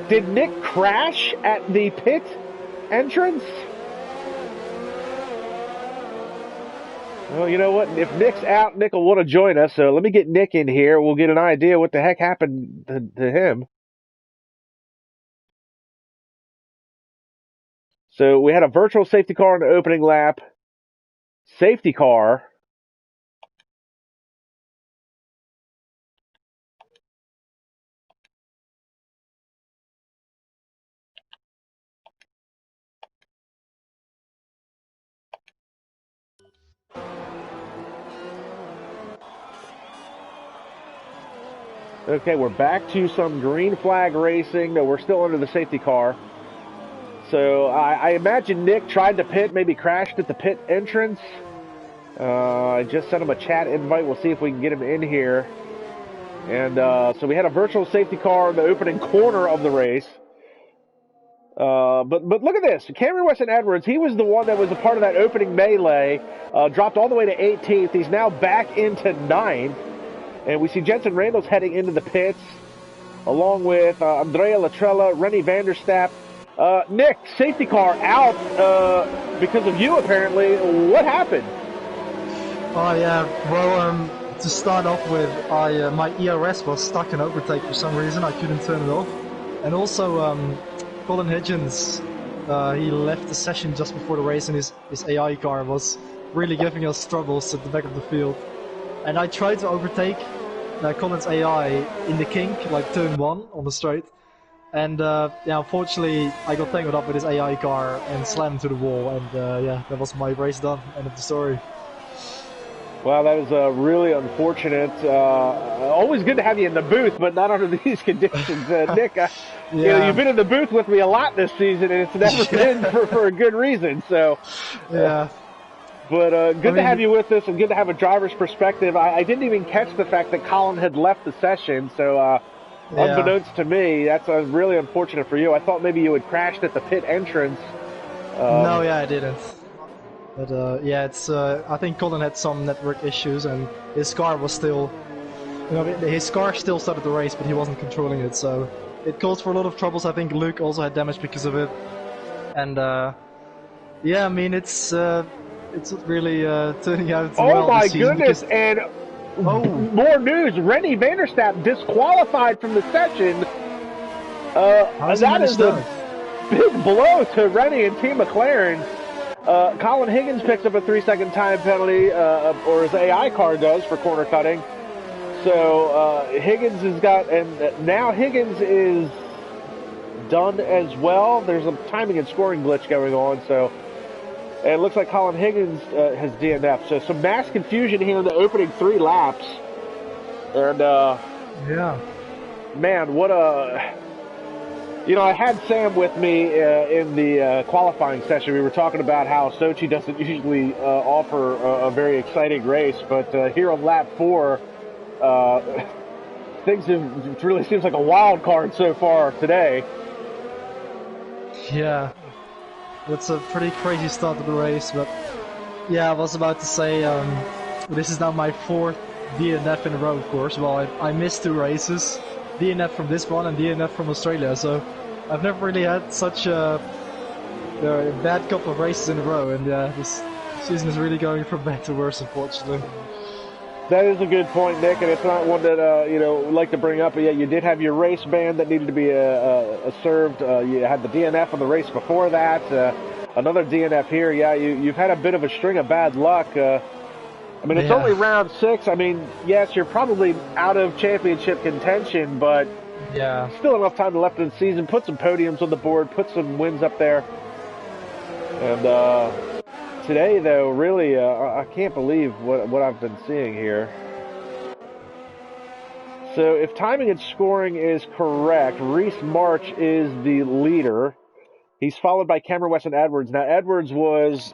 did Nick crash at the pit entrance? Well, you know what? If Nick's out, Nick will want to join us. So let me get Nick in here. We'll get an idea what the heck happened to him. So we had a virtual safety car in the opening lap. Safety car. Okay, we're back to some green flag racing. No, we're still under the safety car. So I imagine Nick tried to pit, maybe crashed at the pit entrance. I just sent him a chat invite. We'll see if we can get him in here. And so we had a virtual safety car in the opening corner of the race. But look at this. Cameron Weston Edwards, he was the one that was a part of that opening melee. Dropped all the way to 18th. He's now back into 9th. And we see Jensen Randall's heading into the pits, along with Andrea Latrella, Rennie Vanderstapp. Nick, safety car out because of you, apparently. What happened? Oh, yeah. Well, to start off with, my ERS was stuck in overtake for some reason. I couldn't turn it off. And also, Colin Higgins, he left the session just before the race, and his AI car was really giving us troubles at the back of the field. And I tried to overtake Colin's AI in the kink, like turn 1 on the straight. And yeah, unfortunately, I got tangled up with his AI car and slammed to the wall. And yeah, that was my race done. End of the story. Wow, that is really unfortunate. Always good to have you in the booth, but not under these conditions. Nick, you know, you've been in the booth with me a lot this season, and it's never been for a good reason. So, yeah. But good to have you with us, and good to have a driver's perspective. I didn't even catch the fact that Colin had left the session, so unbeknownst to me, that's really unfortunate for you. I thought maybe you had crashed at the pit entrance. No, yeah, I didn't. But yeah, it's I think Colin had some network issues, and his car was still, you know, his car still started the race, but he wasn't controlling it, so it caused for a lot of troubles. I think Luke also had damage because of it, and yeah, I mean it's really turning out well. Oh my goodness! And more news: Rennie Vanderstapp disqualified from the session. That is a big blow to Rennie and Team McLaren. Colin Higgins picks up a 3-second time penalty, or his AI car does, for corner cutting. So Higgins has got, and now Higgins is done as well. There's a timing and scoring glitch going on, so. And it looks like Colin Higgins has DNF'd. So some mass confusion here in the opening 3 laps. And, yeah. Man, what a... You know, I had Sam with me in the qualifying session. We were talking about how Sochi doesn't usually offer a very exciting race. But here on lap 4, things have... It really seems like a wild card so far today. Yeah. It's a pretty crazy start to the race, but yeah, I was about to say, this is now my 4th DNF in a row, of course. Well, I missed 2 races, DNF from this one and DNF from Australia, so I've never really had such a bad couple of races in a row, and this season is really going from bad to worse, unfortunately. That is a good point, Nick, and it's not one that you know, we'd like to bring up. But yeah, you did have your race ban that needed to be served. You had the DNF on the race before that. Another DNF here. Yeah, you've had a bit of a string of bad luck. I mean, it's only round 6. I mean, yes, you're probably out of championship contention, but Yeah. Still enough time left in the season. Put some podiums on the board. Put some wins up there. And today, though, really, I can't believe what I've been seeing here. So if timing and scoring is correct, Reese March is the leader. He's followed by Cameron Weston Edwards. Now, Edwards was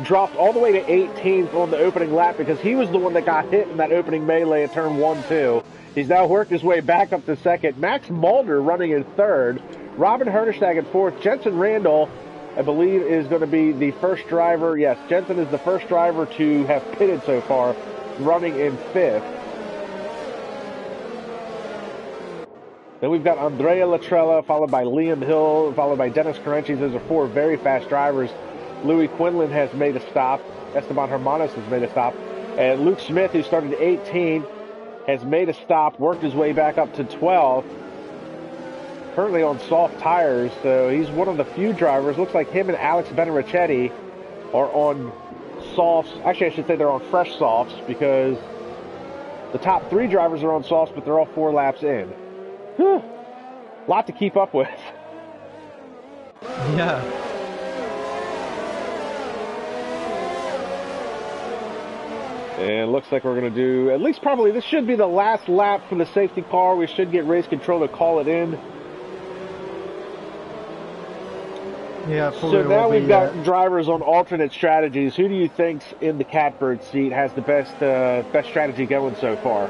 dropped all the way to 18th on the opening lap because he was the one that got hit in that opening melee at turn 1-2. He's now worked his way back up to second. Max Mulder running in third. Robin Herdestag in fourth. Jensen Randall, I believe, is going to be the first driver. Yes, Jensen is the first driver to have pitted so far, running in fifth. Then we've got Andrea Latrella, followed by Liam Hill, followed by Dennis Carenci. Those are four very fast drivers. Louis Quinlan has made a stop. Esteban Hermanos has made a stop. And Luke Smith, who started 18, has made a stop, worked his way back up to 12. Currently on soft tires, so he's one of the few drivers. Looks like him and Alex Benarichetti are on softs. Actually, I should say they're on fresh softs because the top three drivers are on softs, but they're all 4 laps in. Whew. Lot to keep up with. Yeah. And looks like we're going to do, at least probably, this should be the last lap for the safety car. We should get race control to call it in. Yeah, so now we've got drivers on alternate strategies. Who do you think's in the catbird seat has the best strategy going so far?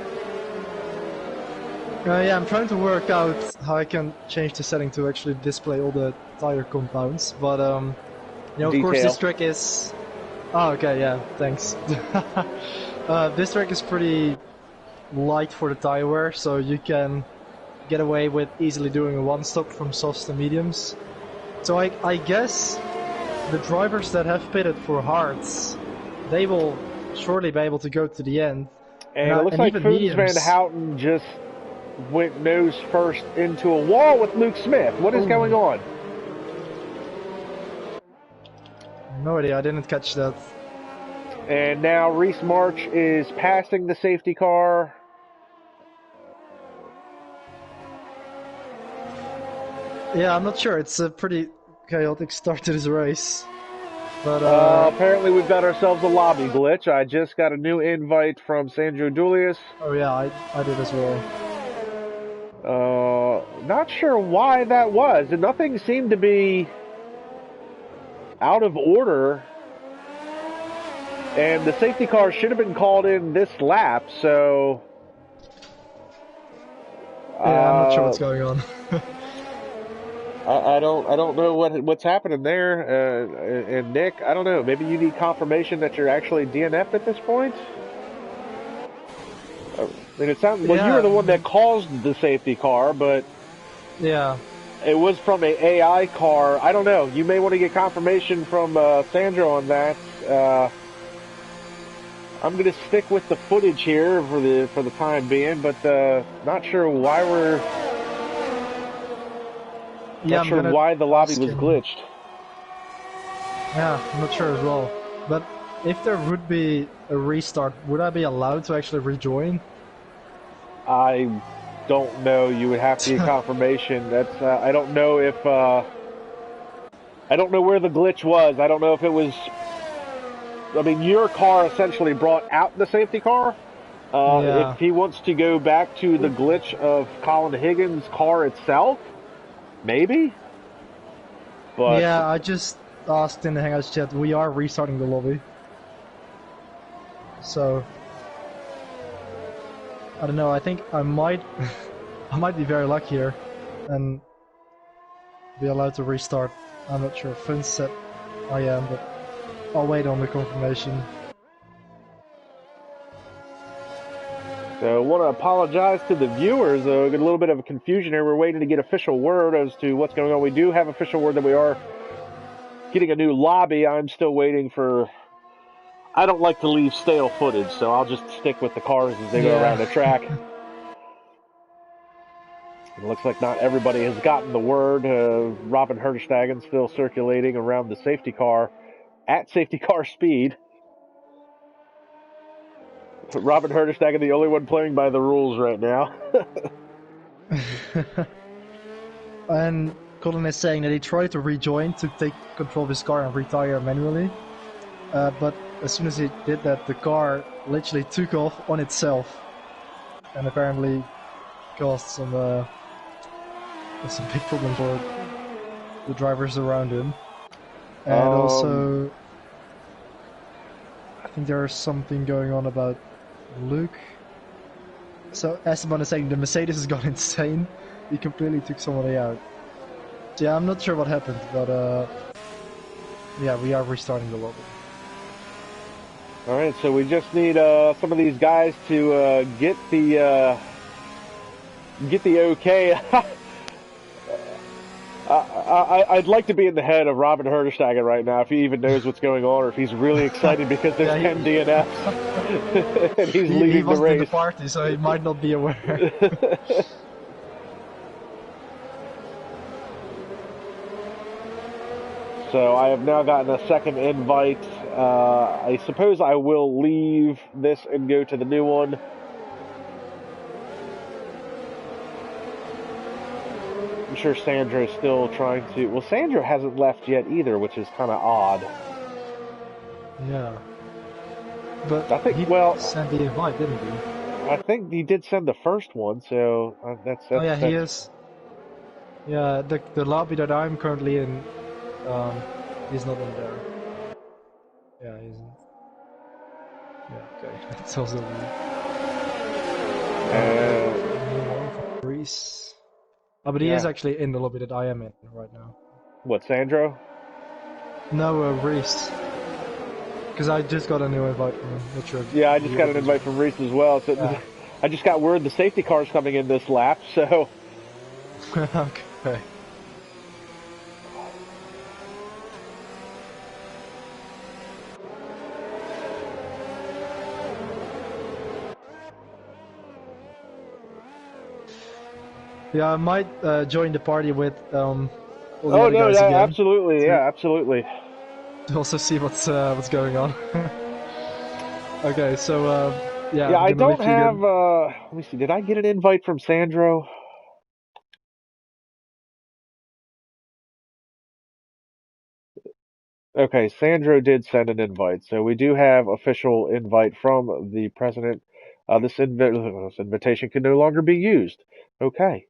Yeah, I'm trying to work out how I can change the setting to actually display all the tire compounds, but you know, of course, this track is. Oh, okay, yeah, thanks. This track is pretty light for the tire wear, so you can get away with easily doing a one-stop from softs to mediums. So I guess the drivers that have pitted for hards, they will surely be able to go to the end. And it looks like Foons Van Houten just went nose first into a wall with Luke Smith. What is going on? No idea, I didn't catch that. And now Reese March is passing the safety car. Yeah, I'm not sure. It's a pretty chaotic start to this race. But apparently we've got ourselves a lobby glitch. I just got a new invite from Sandro Dulius. Oh yeah, I did as well. Not sure why that was. Nothing seemed to be out of order. And the safety car should have been called in this lap, so... Yeah, I'm not sure what's going on. I don't know what's happening there. And Nick, I don't know. Maybe you need confirmation that you're actually DNF'd at this point? I mean, it sounds... Well, you were the one that caused the safety car, but... Yeah. It was from an AI car. I don't know. You may want to get confirmation from Sandro on that. I'm going to stick with the footage here for the time being, but not sure why we're... Not sure why the lobby was glitched. Yeah, I'm not sure as well. But if there would be a restart, would I be allowed to actually rejoin? I don't know. You would have to get confirmation. That's I don't know if I don't know where the glitch was. I don't know if it was. I mean, your car essentially brought out the safety car. If he wants to go back to the glitch of Colin Higgins' car itself, maybe. But yeah, I just asked in the Hangouts chat. We are restarting the lobby, so I don't know. I think I might, I might be very lucky here, and be allowed to restart. I'm not sure. Finn said I am, but I'll wait on the confirmation. So I want to apologize to the viewers. Get a little bit of a confusion here. We're waiting to get official word as to what's going on. We do have official word that we are getting a new lobby. I'm still waiting for... I don't like to leave stale footage, so I'll just stick with the cars as they go around the track. It looks like not everybody has gotten the word. Robin Herdestagen still circulating around the safety car at safety car speed. Robin Herdestagen, the only one playing by the rules right now. And Colin is saying that he tried to rejoin to take control of his car and retire manually. But as soon as he did that, the car literally took off on itself. And apparently caused some big problems for the drivers around him. And also, I think there's something going on about Luke. So Esteban is saying the Mercedes has gone insane. He completely took somebody out. So yeah, I'm not sure what happened, but yeah, we are restarting the lobby. All right, so we just need some of these guys to get the okay. I'd like to be in the head of Robin Herderstegen right now, if he even knows what's going on, or if he's really excited because there's 10 DNFs and he's leading the race. He wasn't in the party, so he might not be aware. So I have now gotten a second invite. I suppose I will leave this and go to the new one. I'm sure Sandra is still trying to... Well, Sandra hasn't left yet either, which is kind of odd. Yeah. But I think, he sent the invite, didn't he? I think he did send the first one, so that's oh yeah, he is. Yeah, the lobby that I'm currently in, he's not in there. Yeah, he isn't. Yeah, okay. That's also Greece. Oh, but he is actually in the lobby that I am in right now. What, Sandro? No, Reese. Because I just got a new invite from him. Not sure. Yeah, I just got an invite from Reese as well. So I just got word the safety car's coming in this lap, so... Okay. Yeah, I might join the party with all the other guys again. Absolutely, absolutely. To also see what's going on. Okay, so yeah. Yeah, I don't have. Let me see. Did I get an invite from Sandro? Okay, Sandro did send an invite, so we do have official invite from the president. This invitation can no longer be used. Okay.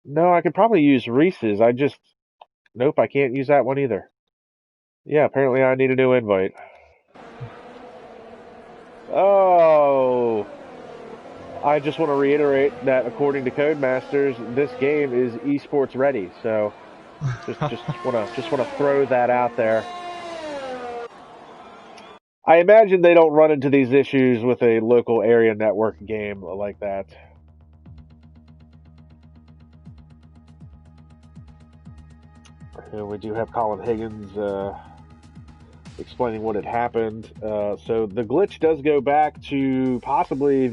No, I could probably use Reese's. Nope, I can't use that one either. Yeah, apparently I need a new invite. Oh, I just want to reiterate that according to Codemasters, this game is esports ready. So just want to throw that out there. I imagine they don't run into these issues with a local area network game like that. And we do have Colin Higgins explaining what had happened. So the glitch does go back to possibly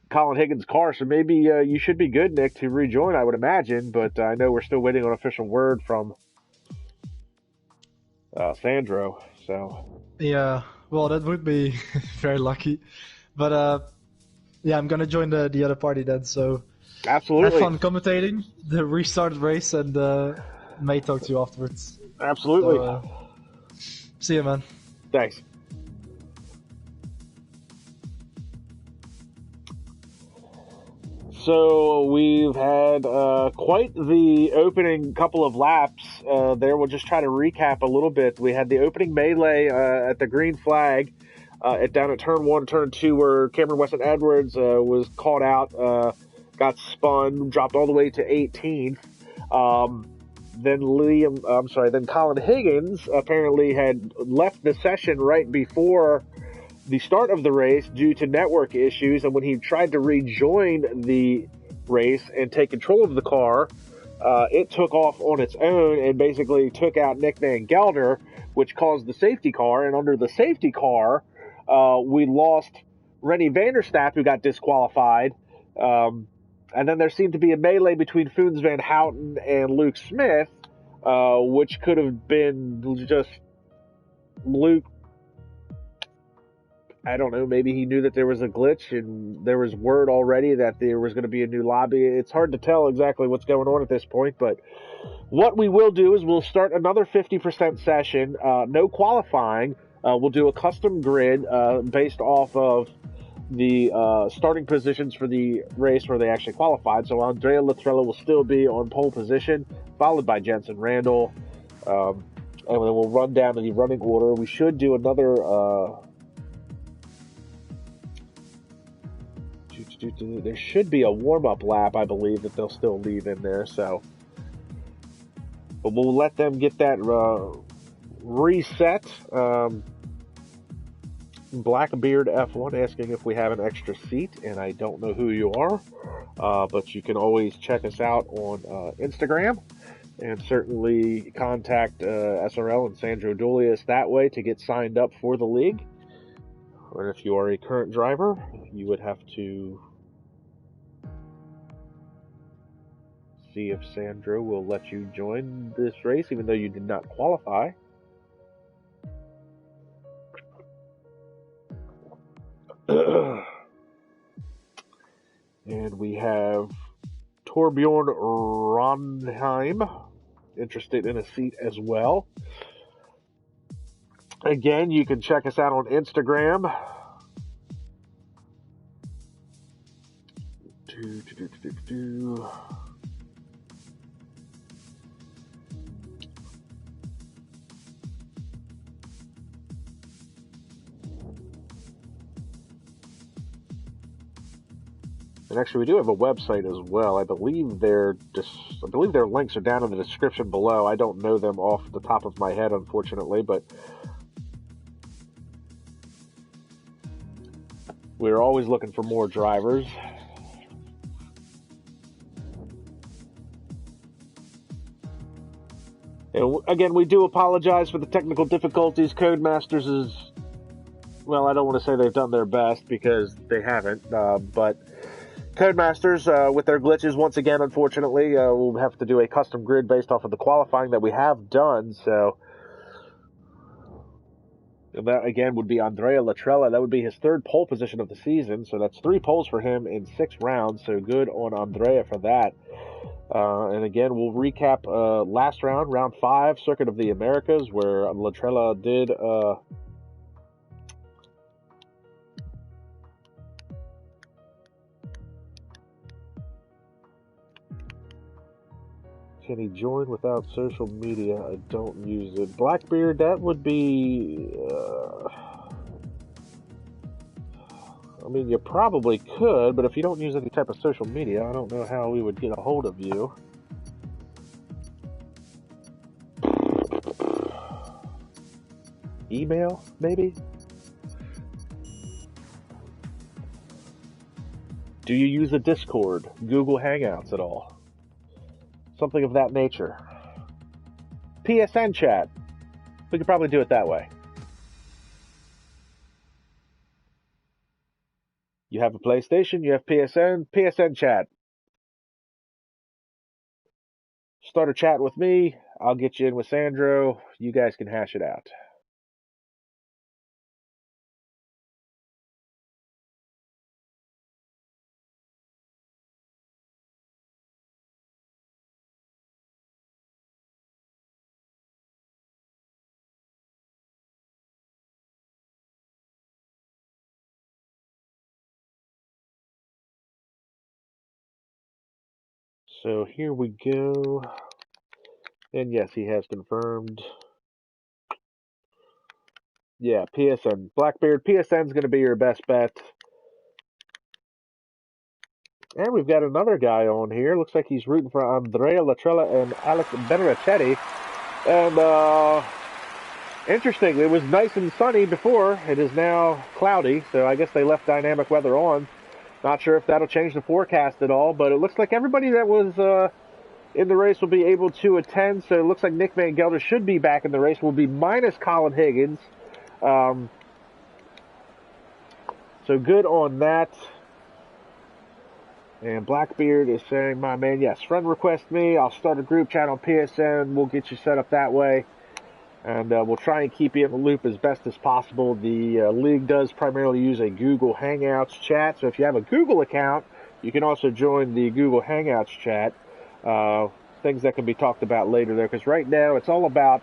Colin Higgins' car. So maybe you should be good, Nick, to rejoin, I would imagine. But I know we're still waiting on official word from Sandro. So yeah, well, that would be very lucky. But yeah, I'm gonna join the other party then. So absolutely, have fun commentating the restarted race, and may talk to you afterwards. Absolutely. So, see you, man. Thanks. So we've had quite the opening couple of laps there. We'll just try to recap a little bit. We had the opening melee at the green flag down at turn 1, turn 2, where Cameron Weston Edwards was caught out, got spun, dropped all the way to 18th. Then Colin Higgins apparently had left the session right before the start of the race due to network issues, and when he tried to rejoin the race and take control of the car, it took off on its own and basically took out Niek van Gelder, which caused the safety car. And under the safety car, we lost Rennie Vanderstappen, who got disqualified. And then there seemed to be a melee between Foons van Houten and Luke Smith, which could have been just Luke I don't know, maybe he knew that there was a glitch and there was word already that there was going to be a new lobby. It's hard to tell exactly what's going on at this point, but what we will do is we'll start another 50% session, no qualifying. We'll do a custom grid based off of the starting positions for the race where they actually qualified. So Andrea Latrella will still be on pole position, followed by Jensen Randall. And then we'll run down to the running order. We should do another... there should be a warm-up lap, I believe, that they'll still leave in there. So, but we'll let them get that reset. Blackbeard F1 asking if we have an extra seat, and I don't know who you are, but you can always check us out on Instagram, and certainly contact SRL and Sandro Dulius that way to get signed up for the league. Or if you are a current driver, you would have to see if Sandro will let you join this race, even though you did not qualify. And we have Torbjorn Ronheim interested in a seat as well. Again, you can check us out on Instagram. And actually, we do have a website as well. I believe their links are down in the description below. I don't know them off the top of my head, unfortunately, but we're always looking for more drivers. And again, we do apologize for the technical difficulties. Codemasters is, well, I don't want to say they've done their best because they haven't, but Codemasters, with their glitches, once again, unfortunately, we'll have to do a custom grid based off of the qualifying that we have done, so... And that, again, would be Andrea Latrella. That would be his third pole position of the season, so that's 3 poles for him in 6 rounds, so good on Andrea for that. And again, we'll recap last round, round 5, Circuit of the Americas, where Latrella did... Can he join without social media? I don't use it. Blackbeard, that would be... I mean, you probably could, but if you don't use any type of social media, I don't know how we would get a hold of you. Email, maybe? Do you use a Discord, Google Hangouts at all? Something of that nature. PSN chat. We could probably do it that way. You have a PlayStation, you have PSN chat. Start a chat with me, I'll get you in with Sandro, you guys can hash it out. So here we go. And yes, he has confirmed. Yeah, PSN. Blackbeard, PSN's going to be your best bet. And we've got another guy on here. Looks like he's rooting for Andrea Latrella and Alex Benarachetti. And, interesting, it was nice and sunny before. It is now cloudy, so I guess they left dynamic weather on. Not sure if that'll change the forecast at all, but it looks like everybody that was in the race will be able to attend. So it looks like Niek Van Gelder should be back in the race. Will be minus Colin Higgins. So good on that. And Blackbeard is saying, my man, yes, friend request me. I'll start a group chat on PSN. We'll get you set up that way. And we'll try and keep you in the loop as best as possible. The league does primarily use a Google Hangouts chat, so if you have a Google account, you can also join the Google Hangouts chat. Things that can be talked about later there, because right now it's all about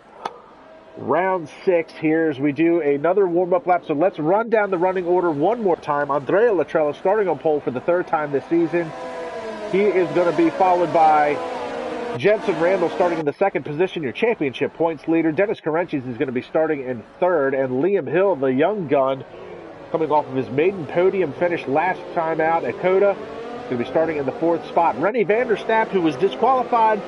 round 6 here as we do another warm-up lap. So let's run down the running order one more time. Andrea Latrella starting on pole for the 3rd time this season. He is going to be followed by Jensen Randall starting in the 2nd position, your championship points leader. Dennis Carenchis is going to be starting in 3rd, and Liam Hill, the young gun, coming off of his maiden podium finish last time out at COTA, is going to be starting in the 4th spot. Rennie Vanderstapp, who was disqualified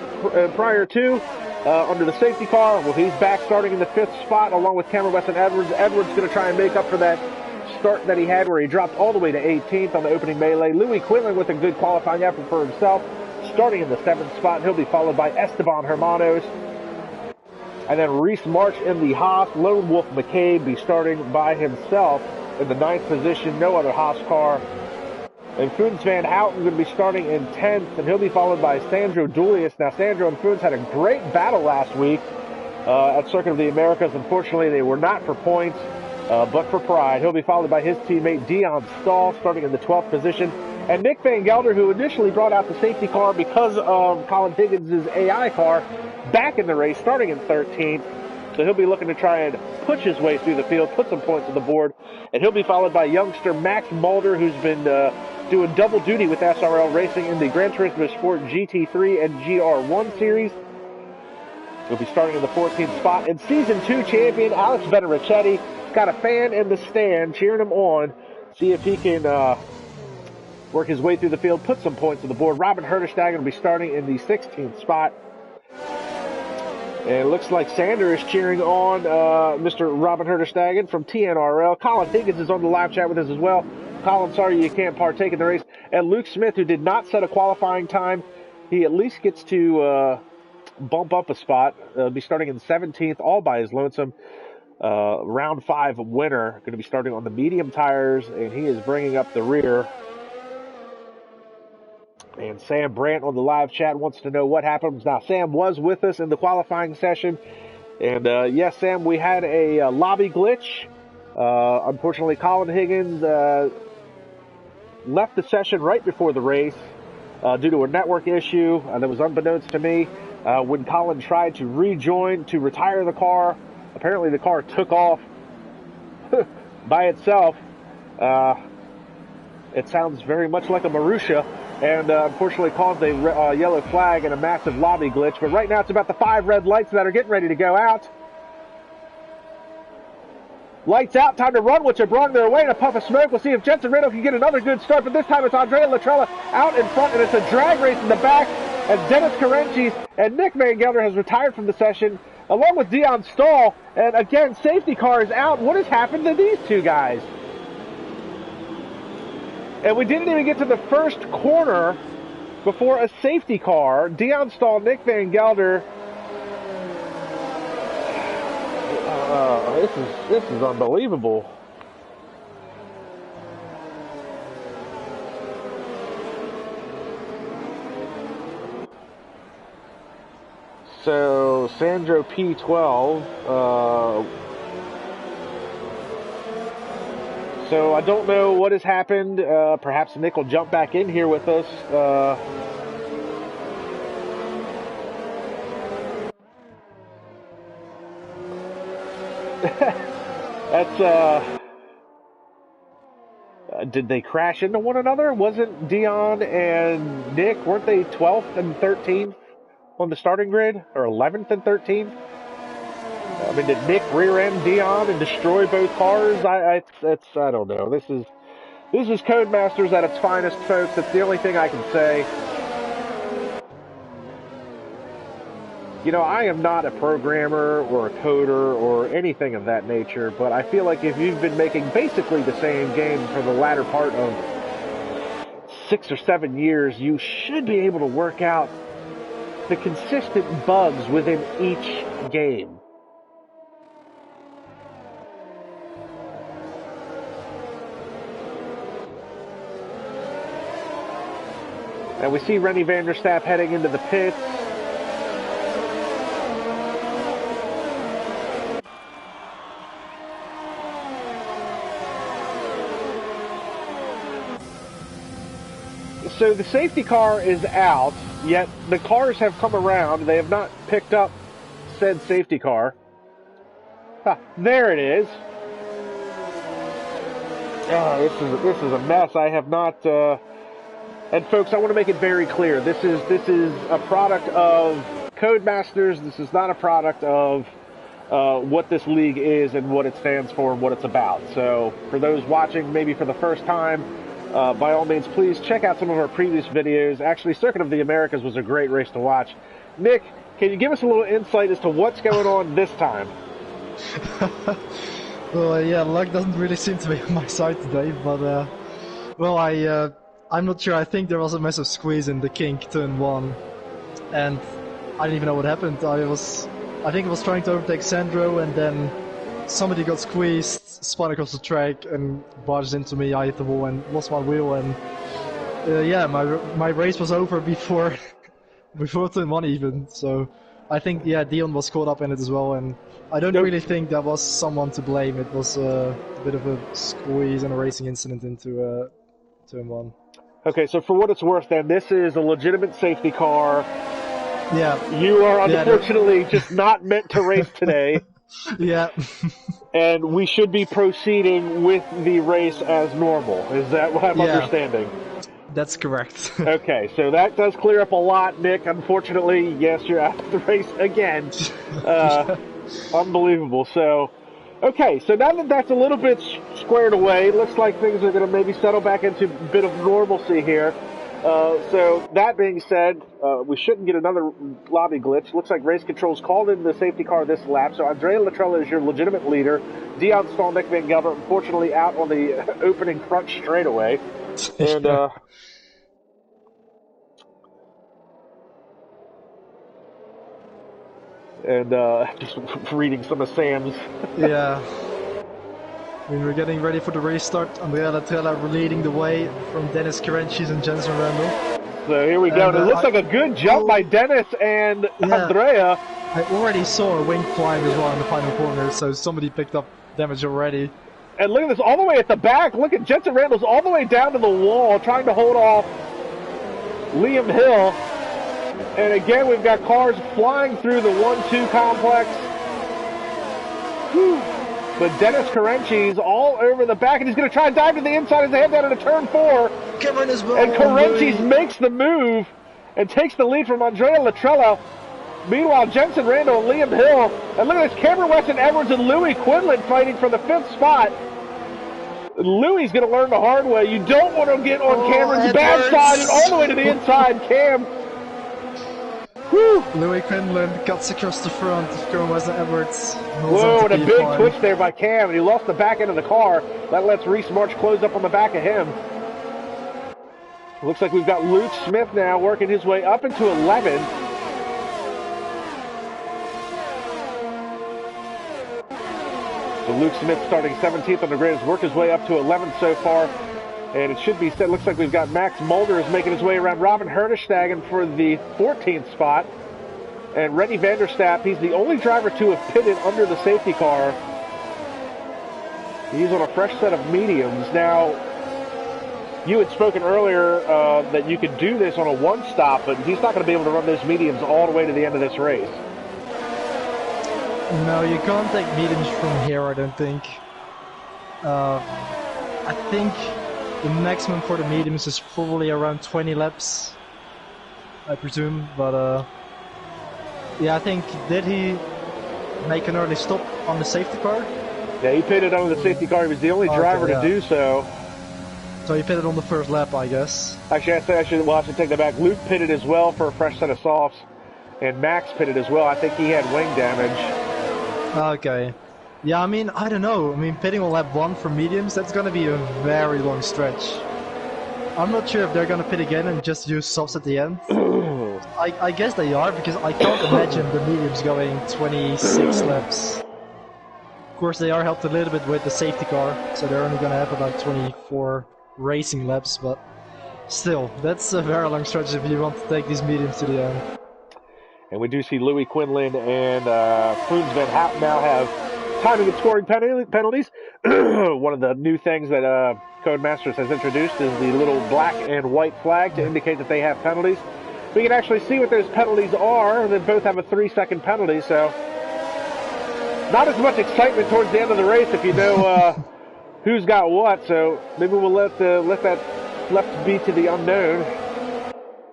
prior to under the safety car, well, he's back starting in the 5th spot along with Cameron Weston Edwards. Edwards going to try and make up for that start that he had where he dropped all the way to 18th on the opening melee. Louis Quinlan with a good qualifying effort for himself, starting in the 7th spot. He'll be followed by Esteban Hermanos. And then Reese March in the Haas. Lone Wolf McCabe be starting by himself in the 9th position. No other Haas car. And Foons Van Houten going to be starting in 10th, and he'll be followed by Sandro Dulius. Now, Sandro and Foons had a great battle last week at Circuit of the Americas. Unfortunately, they were not for points, but for pride. He'll be followed by his teammate Dion Stahl, starting in the 12th position. And Nick Van Gelder, who initially brought out the safety car because of Colin Higgins' AI car, back in the race, starting in 13th. So he'll be looking to try and push his way through the field, put some points on the board. And he'll be followed by youngster Max Mulder, who's been doing double duty with SRL Racing in the Gran Turismo Sport GT3 and GR1 series. He'll be starting in the 14th spot. And Season 2 champion Alex Venerichetti got a fan in the stand cheering him on. See if he can work his way through the field, put some points on the board. Robin Herderstag will be starting in the 16th spot. And it looks like Sander is cheering on Mr. Robin Herderstagen from TNRL. Colin Higgins is on the live chat with us as well. Colin, sorry you can't partake in the race. And Luke Smith, who did not set a qualifying time, he at least gets to bump up a spot. Be starting in 17th, all by his lonesome. Round 5 winner, going to be starting on the medium tires, and he is bringing up the rear. And Sam Brandt on the live chat wants to know what happens. Now, Sam was with us in the qualifying session. And, yes, Sam, we had a lobby glitch. Unfortunately, Colin Higgins left the session right before the race due to a network issue that was unbeknownst to me. When Colin tried to rejoin to retire the car, apparently the car took off by itself. It sounds very much like a Marussia. And unfortunately caused a yellow flag and a massive lobby glitch. But right now it's about the 5 red lights that are getting ready to go out. Lights out, time to run, which have brought their way in a puff of smoke. We'll see if Jensen Randall can get another good start, but this time it's Andrea Latrella out in front, and it's a drag race in the back as Dennis Carenchis and Nick Van Gelder has retired from the session, along with Dion Stahl. And again, safety car is out. What has happened to these two guys? And we didn't even get to the first corner before a safety car. Dion Stahl, Nick Van Gelder. This is unbelievable. So Sandro P12. So I don't know what has happened. Perhaps Nick will jump back in here with us. That's did they crash into one another? Wasn't Dion and Nick, weren't they 12th and 13th on the starting grid, or 11th and 13th? I mean, did Nick rear-end Dion and destroy both cars? I don't know. This is Codemasters at its finest, folks. That's the only thing I can say. You know, I am not a programmer or a coder or anything of that nature, but I feel like if you've been making basically the same game for the latter part of 6 or 7 years, you should be able to work out the consistent bugs within each game. And we see Rennie Vanderstapp heading into the pits. So the safety car is out, yet the cars have come around. They have not picked up said safety car. There it is. Oh, this is a mess. I have not. And folks, I want to make it very clear. This is a product of Codemasters. This is not a product of what this league is and what it stands for and what it's about. So for those watching maybe for the first time, by all means, please check out some of our previous videos. Actually, Circuit of the Americas was a great race to watch. Nick, can you give us a little insight as to what's going on this time? Well, yeah, luck doesn't really seem to be on my side today, but, well, I'm not sure. I think there was a massive squeeze in the kink turn 1, and I didn't even know what happened. I think I was trying to overtake Sandro, and then somebody got squeezed, spun across the track, and barged into me. I hit the wall and lost my wheel, and yeah, my race was over before turn 1 even. So I think, yeah, Dion was caught up in it as well, and I don't really think there was someone to blame. It was a bit of a squeeze and a racing incident into turn 1. Okay, so for what it's worth, then, this is a legitimate safety car. Yeah. You are unfortunately just not meant to race today. Yeah. And we should be proceeding with the race as normal. Is that what I'm understanding? That's correct. Okay, so that does clear up a lot, Nick. Unfortunately, yes, you're out of the race again. Unbelievable. So, okay, so now that that's a little bit squared away, it looks like things are going to maybe settle back into a bit of normalcy here. So, that being said, we shouldn't get another lobby glitch. Looks like race controls called in the safety car this lap. So, Andrea Latrella is your legitimate leader. Dion Stahl, Nick Van Gelder, unfortunately out on the opening front straightaway. And, just reading some of Sam's. Yeah. I mean, we're getting ready for the restart. Andrea Latrella leading the way from Dennis Kerenchis and Jensen Randall. So here we go. And it looks like a good jump by Dennis and Andrea. I already saw a wing climb as well in the final corner, so somebody picked up damage already. And look at this, all the way at the back. Look at Jensen Randall's all the way down to the wall, trying to hold off Liam Hill. And again, we've got cars flying through the 1-2 complex. Whew. But Dennis Kerenchis all over the back, and he's going to try and dive to the inside as they head down into turn 4. And Kerenchis makes the move and takes the lead from Andrea Latrella. Meanwhile, Jensen Randall and Liam Hill. And look at this, Cameron Weston Edwards and Louis Quinlan fighting for the 5th spot. Louis going to learn the hard way. You don't want to get on Cameron's bad side and all the way to the inside. Cam. Whew. Louis Quinlan cuts across the front of Cameron Weston Edwards. Whoa, and a big twitch there by Cam, and he lost the back end of the car. That lets Reese March close up on the back of him. Looks like we've got Luke Smith now working his way up into 11. So Luke Smith starting 17th on the grid has worked his way up to 11th so far. And it should be said, looks like we've got Max Mulder is making his way around Robin Herdestagen for the 14th spot. And Rennie Vanderstapp, he's the only driver to have pitted under the safety car. He's on a fresh set of mediums. Now, you had spoken earlier that you could do this on a one-stop, but he's not going to be able to run those mediums all the way to the end of this race. No, you can't take mediums from here, I don't think. I think the maximum for the mediums is probably around 20 laps, I presume, but yeah, I think, did he make an early stop on the safety car? Yeah, he pitted on the safety car. He was the only driver to do so. So he pitted on the first lap, I guess. Actually, I should take that back. Luke pitted as well for a fresh set of softs, and Max pitted as well. I think he had wing damage. Okay. Yeah, I mean, I don't know. I mean, pitting on lap 1 for mediums, that's going to be a very long stretch. I'm not sure if they're going to pit again and just use softs at the end. I guess they are, because I can't imagine the mediums going 26 laps. Of course, they are helped a little bit with the safety car, so they're only going to have about 24 racing laps, but still, that's a very long stretch if you want to take these mediums to the end. And we do see Louis Quinlan and Kroons Van Houten now have timing and scoring penalties. One of the new things that Codemasters has introduced is the little black and white flag to indicate that they have penalties. We can actually see what those penalties are. They both have a 3-second penalty, so not as much excitement towards the end of the race if you know who's got what. So maybe we'll let that left be to the unknown.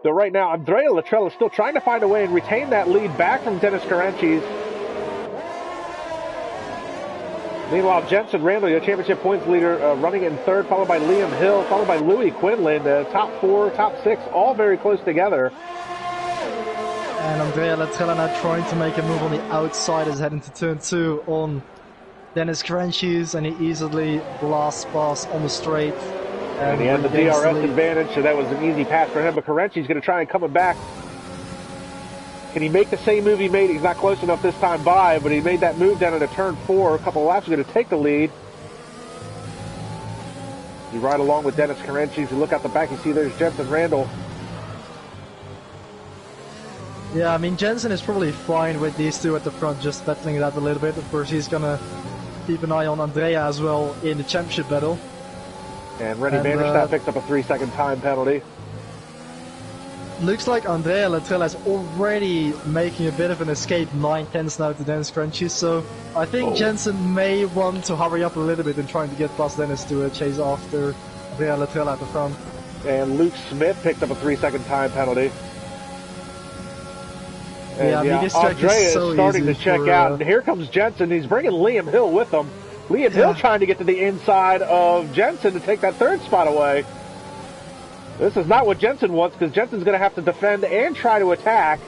So right now, Andrea Latrell is still trying to find a way and retain that lead back from Dennis Caranches. Meanwhile, Jensen Randall, your championship points leader, running in third, followed by Liam Hill, followed by Louis Quinlan. Top 4, top 6, all very close together. And Andrea Latrella now trying to make a move on the outside as heading to turn 2 on Dennis Caranches, and he easily blasts past on the straight. And he had the DRS advantage, so that was an easy pass for him. But Caranches going to try and come back. Can he make the same move he made? He's not close enough this time by, but he made that move down into turn 4. A couple of laps, he's going to take the lead. You ride along with Dennis Caranches. You look out the back, you see there's Jensen Randall. Yeah, I mean, Jensen is probably fine with these two at the front, just battling it out a little bit. Of course, he's going to keep an eye on Andrea as well in the championship battle. And Rennie Vanderstadt picked up a 3-second time penalty. Looks like Andrea Latrella is already making a bit of an escape, 9/10 now to Dennis Caranches, so I think Jensen may want to hurry up a little bit and trying to get past Dennis to chase after Andrea Latrella at the front. And Luke Smith picked up a 3-second time penalty. And yeah, I mean, this track Andrea is so starting to easy check out. And here comes Jensen. He's bringing Liam Hill with him. Liam Hill trying to get to the inside of Jensen to take that third spot away. This is not what Jensen wants, because Jensen's going to have to defend and try to attack.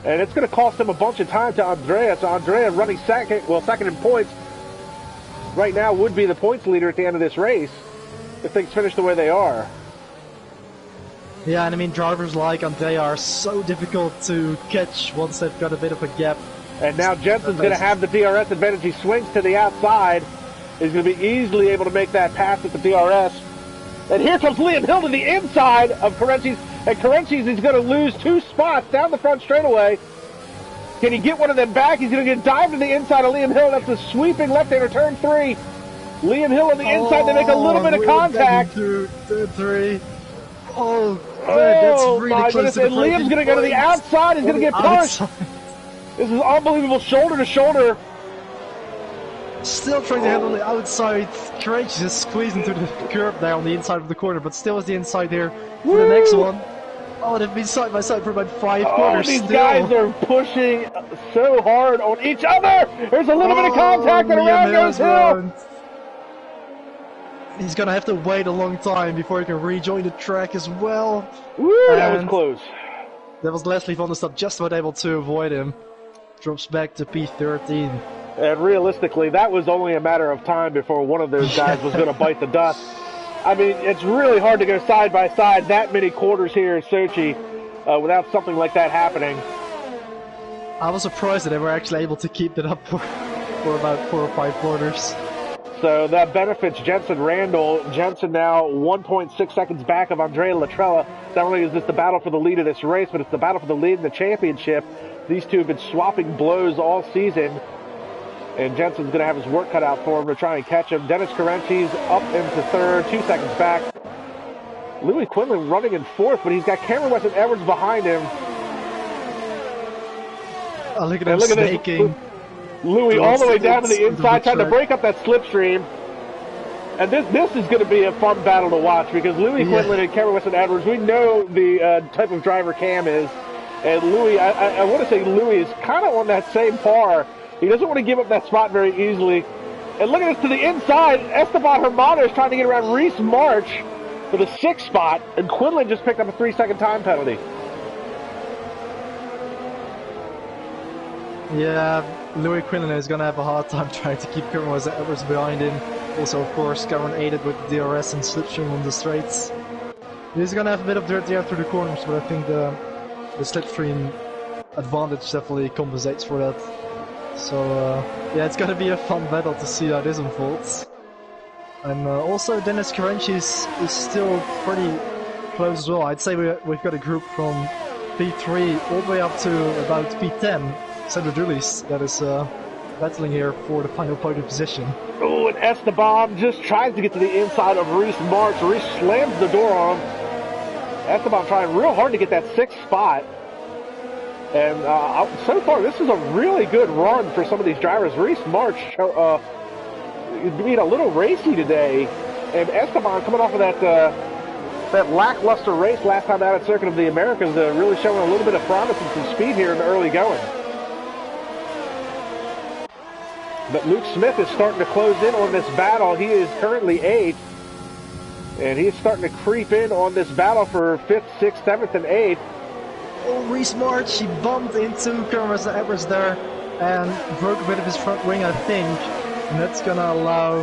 And it's going to cost him a bunch of time to Andrea. So Andrea running second in points right now would be the points leader at the end of this race if things finish the way they are. Yeah, and I mean, drivers like Andrea are so difficult to catch once they've got a bit of a gap. And now Jensen's going to have the DRS advantage. He swings to the outside. He's going to be easily able to make that pass at the DRS. And here comes Liam Hill to the inside of Caranches. And Caranches is going to lose 2 spots down the front straightaway. Can he get one of them back? He's going to get dived to the inside of Liam Hill. That's a sweeping left-hander turn 3. Liam Hill on the inside. They make a little bit of contact. Turn 3. Oh, that's really my close goodness. to the And Liam's going to go to the outside. He's going to get pushed. This is unbelievable, shoulder to shoulder. Still trying to handle the outside. Caranches is squeezing through the curb there on the inside of the corner, but still is the inside here for the next one. Oh, they've been side by side for about 5 corners. These guys are pushing so hard on each other. There's a little bit of contact, and around goes Hill. He's gonna have to wait a long time before he can rejoin the track as well. Woo, that was close. There was Leslie van der Stap just about able to avoid him. Drops back to P13. And realistically, that was only a matter of time before one of those guys was going to bite the dust. I mean, it's really hard to go side by side that many quarters here in Sochi without something like that happening. I was surprised that they were actually able to keep it up for about 4 or 5 quarters. So that benefits Jensen Randall. Jensen now 1.6 seconds back of Andrea Latrella. Not only is this the battle for the lead of this race, but it's the battle for the lead in the championship. These two have been swapping blows all season. And Jensen's going to have his work cut out for him to try and catch him. Dennis Caranches up into third, 2 seconds back. Louis Quinlan running in fourth, but he's got Cameron Weston Edwards behind him. Oh, look at him snaking. Louis all the way down to the inside, trying to break up that slipstream. And this is going to be a fun battle to watch, because Louis Quinlan and Cameron Weston Edwards, we know the type of driver Cam is. And Louis, I want to say Louis is kind of on that same par. He doesn't want to give up that spot very easily. And look at this to the inside. Esteban Hermano is trying to get around Reese March for the 6th spot. And Quinlan just picked up a 3-second time penalty. Yeah, Louis Quinlan is going to have a hard time trying to keep Cameron Weston Edwards behind him. Also, of course, Cameron aided with the DRS and slipstream on the straights. He's going to have a bit of dirt there through the corners, but I think the slipstream advantage definitely compensates for that. So, yeah, it's going to be a fun battle to see how this unfolds. And also, Dennis Caranches is still pretty close as well. I'd say we've got a group from P3 all the way up to about P10, Sandra Julius, that is battling here for the final podium position. Oh, and Esteban just tries to get to the inside of Reese March. Reese slams the door on him. Esteban trying real hard to get that 6th spot. And so far, this is a really good run for some of these drivers. Reese March being a little racy today. And Esteban coming off of that lackluster race last time out at Circuit of the Americas, really showing a little bit of promise and some speed here in the early going. But Luke Smith is starting to close in on this battle. He is currently 8th. And he's starting to creep in on this battle for 5th, 6th, 7th, and 8th. Oh, Reese March, he bumped into Cameron Edwards there and broke a bit of his front wing, I think. And that's going to allow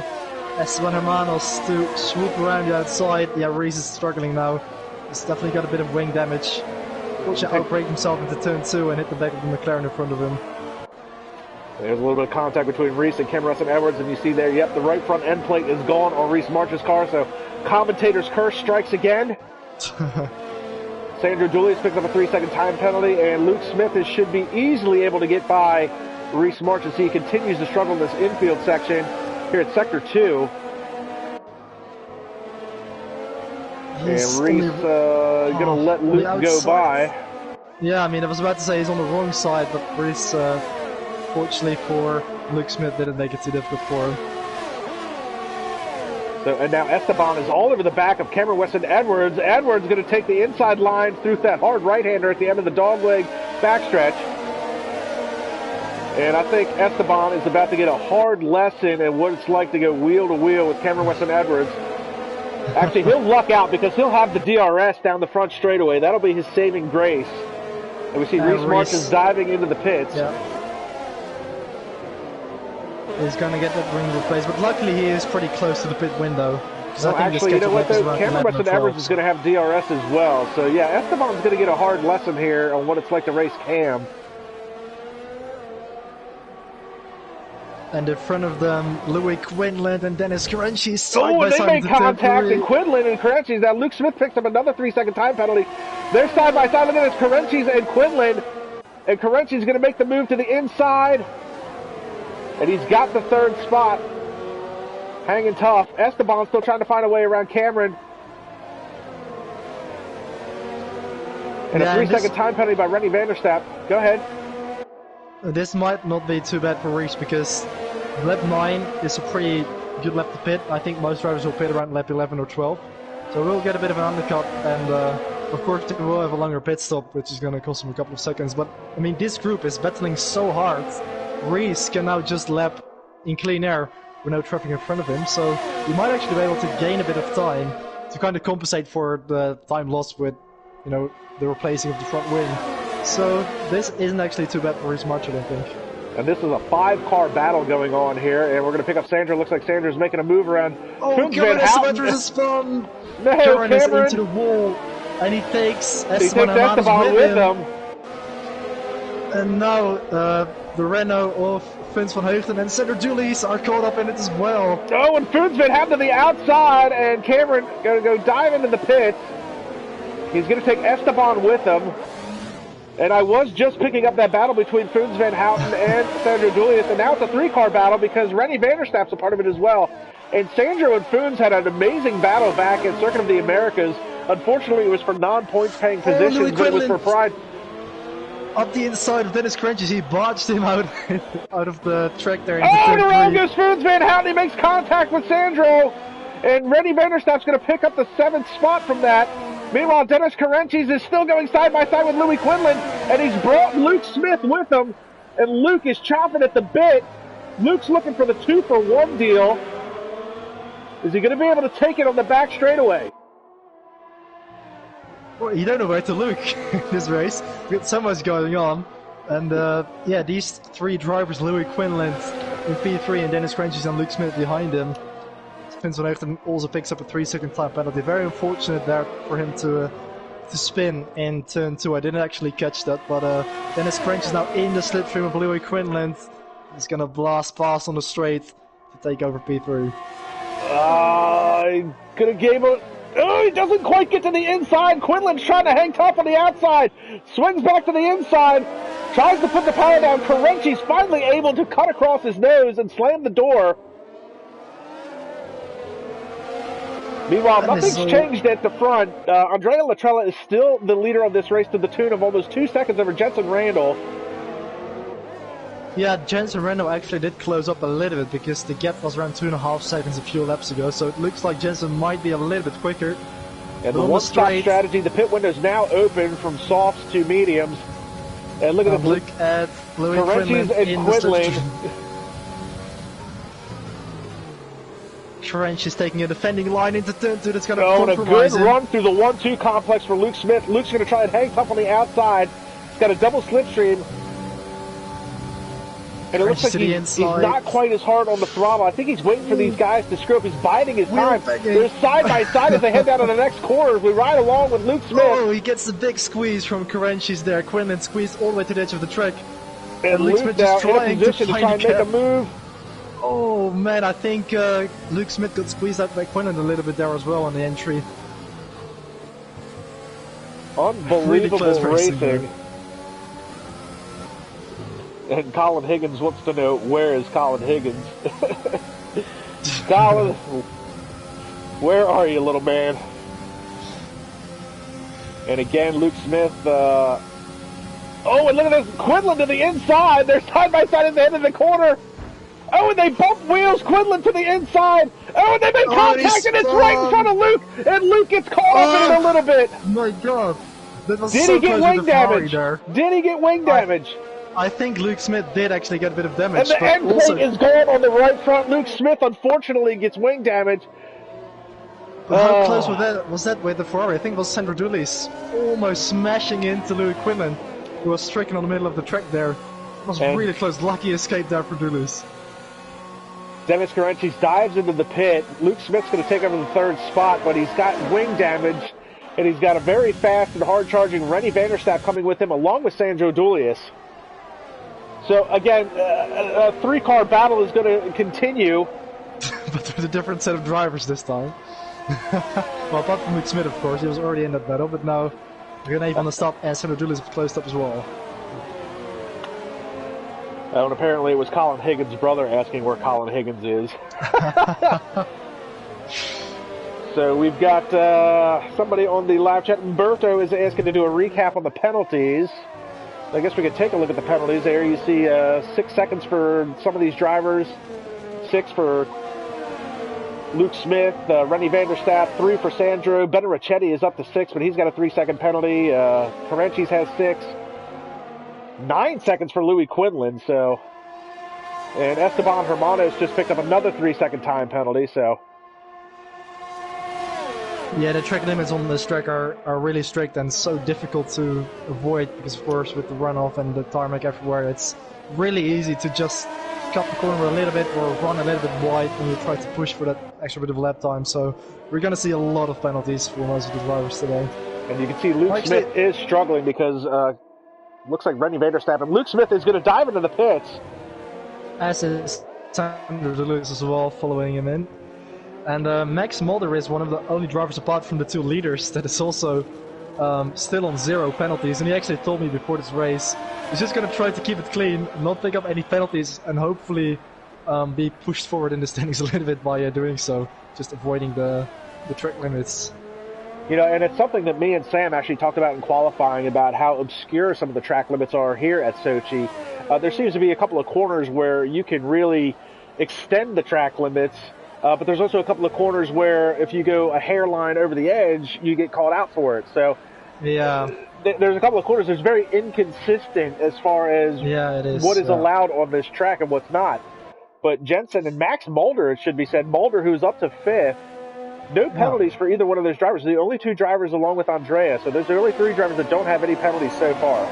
Esteban Hermanos to swoop around the outside. Yeah, Reese is struggling now. He's definitely got a bit of wing damage. Should outbrake himself into turn 2 and hit the back of the McLaren in front of him. There's a little bit of contact between Reese and Cameron Edwards, and you see there, yep, the right front end plate is gone on Reese March's car, so commentator's curse strikes again. Sandro Julius picks up a 3-second time penalty, and Luke Smith should be easily able to get by Reese March as he continues to struggle in this infield section here at Sector 2. And Reese going to let Luke go by. Yeah, I mean, I was about to say he's on the wrong side, but Reese, fortunately for Luke Smith, didn't make it too difficult for him. So, and now Esteban is all over the back of Cameron Weston Edwards. Edwards going to take the inside line through that hard right-hander at the end of the dogleg backstretch. And I think Esteban is about to get a hard lesson in what it's like to go wheel to wheel with Cameron Weston Edwards. Actually, he'll luck out because he'll have the DRS down the front straightaway. That'll be his saving grace. And we see Reese March is diving into the pits. Yeah. He's going to get that ring replaced, but luckily he is pretty close to the pit window. Well, actually, you know what, though? Cameron Weston Edwards is going to have DRS as well. So, yeah, Esteban's going to get a hard lesson here on what it's like to race Cam. And in front of them, Louis Quinlan and Dennis Carenci Oh, and they make contact, and Quinlan and Carenci. Now, Luke Smith picks up another 3-second time penalty. They're side by side. Look at this, Carenci and Quinlan. And Carenci's going to make the move to the inside. And he's got the 3rd spot. Hanging tough. Esteban still trying to find a way around Cameron. And a 3-second time penalty by Rennie Vanderstapp. Go ahead. This might not be too bad for Reese because lap 9 is a pretty good lap to pit. I think most drivers will pit around lap 11 or 12. So we'll get a bit of an undercut, and of course we will have a longer pit stop, which is going to cost him a couple of seconds. But I mean, this group is battling so hard. Reese can now just lap in clean air with no traffic in front of him, so he might actually be able to gain a bit of time to kind of compensate for the time lost with, you know, the replacing of the front wing. So this isn't actually too bad for Reese March, I don't think. And this is a 5-car battle going on here, and we're going to pick up Sandra. Looks like Sandra's making a move around. Oh, Cameron Esteban is spun! No, Cameron is into the wall, and he takes Esteban with him. And now the Renault of Vince van Heugden and Sandra Julius are caught up in it as well. Oh, and Foonsman had to the outside, and Cameron going to go dive into the pits. He's going to take Esteban with him. And I was just picking up that battle between Foons Van Houten and Sandro Julius, and now it's a 3-car battle because Rennie Vanderstapp's a part of it as well. And Sandro and Foons had an amazing battle back at Circuit of the Americas. Unfortunately, it was for non-points paying positions, but it was for pride. Up the inside of Dennis Carenci, he barged him out of the track there. Oh, and around goes Foons Van Houten. He makes contact with Sandro. And Rennie Vanderstapp's going to pick up the 7th spot from that. Meanwhile, Dennis Carenci is still going side by side with Louis Quinlan, and he's brought Luke Smith with him, and Luke is chopping at the bit. Luke's looking for the 2-for-1 deal. Is he going to be able to take it on the back straightaway? Well, you don't know where to look in this race. We've got so much going on. And yeah, these 3 drivers, Louis Quinlan in P3 and Dennis Carenci and Luke Smith behind him. Vince van Heugden also picks up a 3-second time penalty. Very unfortunate there for him to spin in turn 2. I didn't actually catch that, but Dennis Carenci is now in the slipstream of Louis Quinlan. He's going to blast past on the straight to take over P3. Gonna give it. Oh, he doesn't quite get to the inside. Quinlan's trying to hang tough on the outside. Swings back to the inside. Tries to put the power down. Karenci's finally able to cut across his nose and slam the door. Meanwhile, nothing's changed at the front. Andrea Latrella is still the leader of this race to the tune of almost 2 seconds over Jensen Randall. Yeah, Jensen Randall actually did close up a little bit because the gap was around 2.5 seconds a few laps ago, so it looks like Jensen might be a little bit quicker. And the one-stop strategy, the pit window is now open from softs to mediums. And look at this. Look at Louis Karenci's and Quinlan. Karenci's taking a defending line into turn 2 that's going to compromise. And a good run through the 1-2 complex for Luke Smith. Luke's going to try and hang tough on the outside. He's got a double slipstream. And it looks like he's not quite as hard on the throttle. I think he's waiting for these guys to screw up. He's biding his time. They're side by side as they head down to the next corner. We ride along with Luke Smith. Oh, he gets the big squeeze from Karenci's there. Quinlan squeezed all the way to the edge of the track. And Luke Smith now in a position to try and make a move. Oh man, I think Luke Smith got squeezed out by Quinlan a little bit there as well on the entry. Unbelievable racing. And Colin Higgins wants to know, where is Colin Higgins? Colin, where are you, little man? And again, Luke Smith. Oh, and look at this. Quinlan to the inside. They're side by side at the end of the corner. Oh, and they bump wheels. Quinlan to the inside. Oh, and they make contact, and it's right in front of Luke. And Luke gets caught up in it a little bit. My God. That was Did so he get close wing damage? Did he get wing damage? I think Luke Smith did actually get a bit of damage. And the end plate is gone on the right front. Luke Smith, unfortunately, gets wing damage. How close was that with the Ferrari? I think it was Sandro Dulles almost smashing into Louis Quinlan, who was stricken on the middle of the track there. It was really close. Lucky escape there for Dulles. Dennis Karenci dives into the pit. Luke Smith's going to take over the 3rd spot, but he's got wing damage, and he's got a very fast and hard-charging Rennie Vanderstapp coming with him, along with Sandro Dulles. So, again, a 3-car battle is going to continue. But with a different set of drivers this time. Well, apart from Luke Smith, of course, he was already in that battle, but now René van der Stap and Sandro Dulles have closed up as well. And apparently it was Colin Higgins' brother asking where Colin Higgins is. So we've got somebody on the live chat. Umberto is asking to do a recap on the penalties. I guess we could take a look at the penalties there. You see 6 seconds for some of these drivers, 6 for Luke Smith, Rennie Vanderstapp, 3 for Sandro. Ben Ricchetti is up to 6, but he's got a 3-second penalty. Karenci's has 6. 9 seconds for Louis Quinlan, so. And Esteban Hermanos just picked up another 3-second time penalty, so. Yeah, the track limits on this track are really strict and so difficult to avoid because, of course, with the runoff and the tarmac everywhere, it's really easy to just cut the corner a little bit or run a little bit wide when you try to push for that extra bit of lap time. So we're going to see a lot of penalties for most of the drivers today. And you can see Luke Smith is struggling because looks like Rennie Vanderstapp and Luke Smith is going to dive into the pits. As is Sandro Dulles as well, following him in. And Max Mulder is one of the only drivers apart from the 2 leaders that is also still on 0 penalties. And he actually told me before this race, he's just going to try to keep it clean, not pick up any penalties, and hopefully be pushed forward in the standings a little bit by doing so, just avoiding the track limits. You know, and it's something that me and Sam actually talked about in qualifying about how obscure some of the track limits are here at Sochi. There seems to be a couple of corners where you can really extend the track limits. But there's also a couple of corners where if you go a hairline over the edge, you get called out for it. So yeah, there's a couple of corners that's very inconsistent as far as what is allowed on this track and what's not. But Jensen and Max Mulder, it should be said, Mulder, who's up to 5th, no penalties for either one of those drivers. The only 2 drivers along with Andrea. So there's the only 3 drivers that don't have any penalties so far.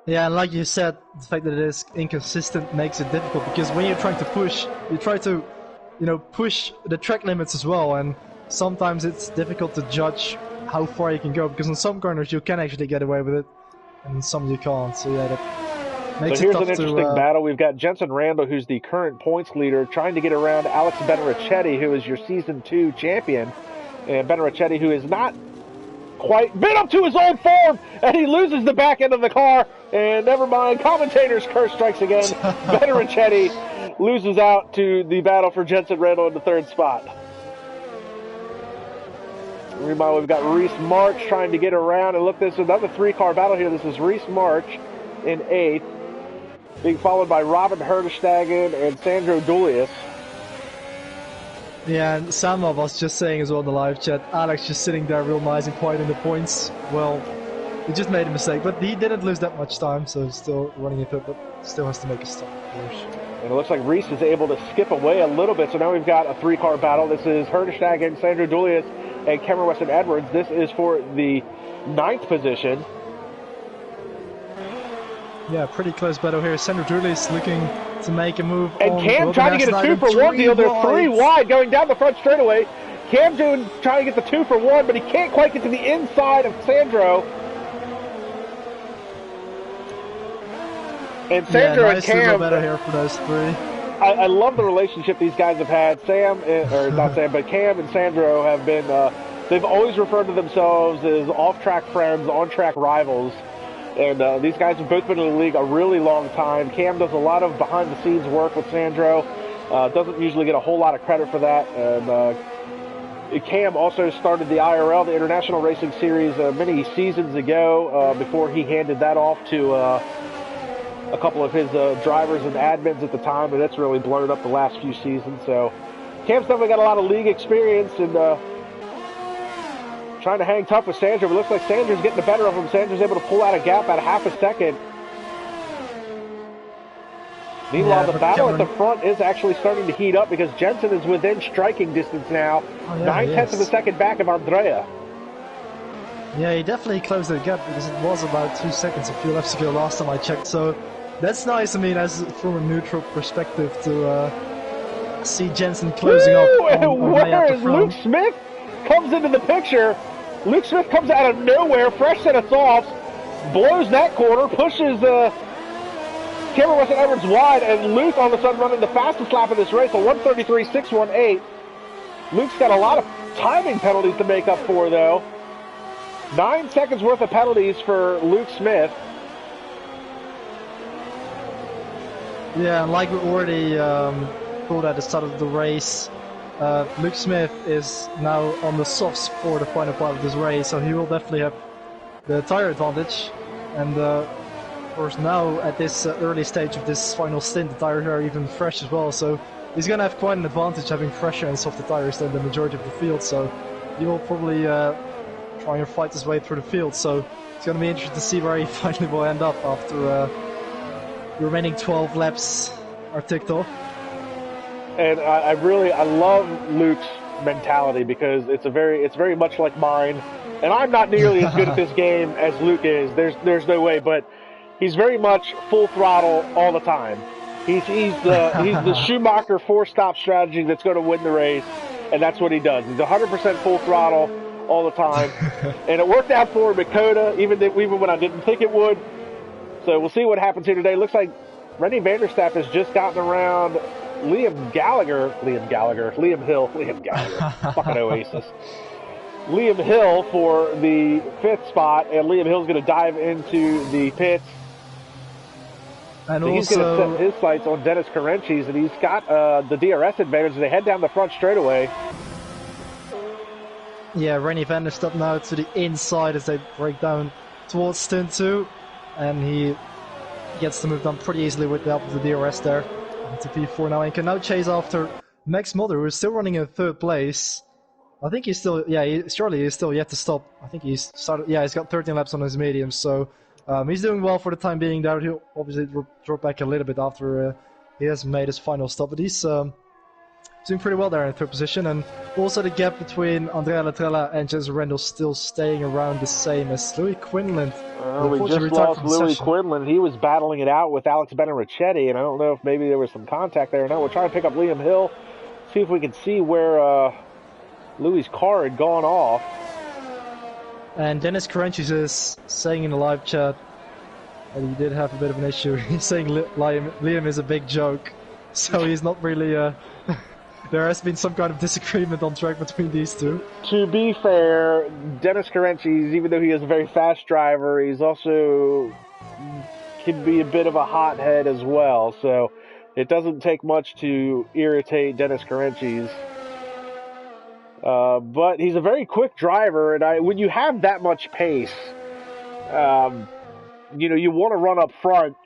Yeah, and like you said, the fact that it is inconsistent makes it difficult because when you're trying to push, you try to, push the track limits as well, and sometimes it's difficult to judge how far you can go because in some corners you can actually get away with it, and in some you can't. So yeah, that makes it tough. So here's an interesting battle. We've got Jensen Randall, who's the current points leader, trying to get around Alex Benarichetti, who is your Season 2 champion, and Benarichetti, who is not quite been up to his old form, and he loses the back end of the car. And never mind, commentator's curse strikes again. Benerichetti loses out to the battle for Jensen Randall in the 3rd spot. Meanwhile, we've got Reese March trying to get around, and look, this is another 3-car battle here. This is Reese March in 8th, being followed by Robin Herdestagen and Sandro Dulius. Yeah, and Samov was just saying as well in the live chat, Alex just sitting there real nice and quiet in the points. Well, he just made a mistake, but he didn't lose that much time, so he's still running into it, but still has to make a stop, of course. And it looks like Reese is able to skip away a little bit, so now we've got a 3-car battle. This is Herdestagen, Sandro Dulius, and Cameron Weston Edwards. This is for the 9th position. Yeah, pretty close battle here. Sandro Dulius looking to make a move. And Cam trying to get a 2-for-1 deal. They're 3 wide going down the front straightaway. Cam trying to get the 2-for-1, but he can't quite get to the inside of Sandro. And Sandro nice and Cam. Battle here for those 3. I love the relationship these guys have had. But Cam and Sandro have been. They've always referred to themselves as off-track friends, on-track rivals. And these guys have both been in the league a really long time. Cam does a lot of behind-the-scenes work with Sandro. Doesn't usually get a whole lot of credit for that. And Cam also started the IRL, the International Racing Series, many seasons ago before he handed that off to a couple of his drivers and admins at the time, and it's really blown up the last few seasons. So Cam's definitely got a lot of league experience and trying to hang tough with Sandro, but it looks like Sandro's getting the better of him. Sandro's able to pull out a gap at half a second. Meanwhile, the battle at the front is actually starting to heat up because Jensen is within striking distance now. 9/10 of a second back of Andrea. Yeah, he definitely closed the gap because it was about 2 seconds a few laps ago last time I checked. So that's nice. I mean, as from a neutral perspective to see Jensen closing up. Where is Luke Smith? Comes into the picture. Luke Smith comes out of nowhere, fresh set of softs, blows that corner, pushes Cameron Weston Edwards wide, and Luke all of a sudden running the fastest lap of this race, a 1:33.618. Luke's got a lot of timing penalties to make up for, though. 9 seconds worth of penalties for Luke Smith. Yeah, and like we already thought at the start of the race, Luke Smith is now on the softs for the final part of this race, so he will definitely have the tire advantage. And of course now at this early stage of this final stint, the tires are even fresh as well, so he's going to have quite an advantage having fresher and softer tires than the majority of the field, so he will probably try and fight his way through the field. So it's going to be interesting to see where he finally will end up after the remaining 12 laps are ticked off. And I love Luke's mentality because it's very much like mine. And I'm not nearly as good at this game as Luke is. There's no way, but he's very much full throttle all the time. He's the Schumacher 4-stop strategy that's going to win the race, and that's what he does. He's 100% full throttle all the time, and it worked out for him at Coda, even when I didn't think it would. So we'll see what happens here today. Looks like Rennie Vanderstapp has just gotten around Liam Hill, fucking Oasis. Liam Hill for the 5th spot, and Liam Hill's going to dive into the pits. And so he's going to set his sights on Dennis Carenchis, and he's got the DRS advantage. They head down the front straightaway. Yeah, Rennie Vanderstapp now to the inside as they break down towards turn 2, and he gets to move down pretty easily with the help of the DRS there. To P4 now, and can now chase after Max Mulder, who is still running in 3rd place. I think he's still, surely he's still yet to stop. I think he's got 13 laps on his medium, so he's doing well for the time being there. He'll obviously drop back a little bit after he has made his final stop, but he's doing pretty well there in 3rd position. And also the gap between Andrea Latrella and Jensen Randall still staying around the same as Louis Quinlan. We just lost Louis Quinlan. He was battling it out with Alex Benerichetti, and I don't know if maybe there was some contact there or not. We'll try and pick up Liam Hill, see if we can see where Louis' car had gone off. And Dennis Carenchis is saying in the live chat that he did have a bit of an issue. He's saying Liam is a big joke, so he's not really there has been some kind of disagreement on track between these two. To be fair, Dennis Carenchis, even though he is a very fast driver, he's also can be a bit of a hothead as well. So it doesn't take much to irritate Dennis Carenchis. But he's a very quick driver, and when you have that much pace, you want to run up front.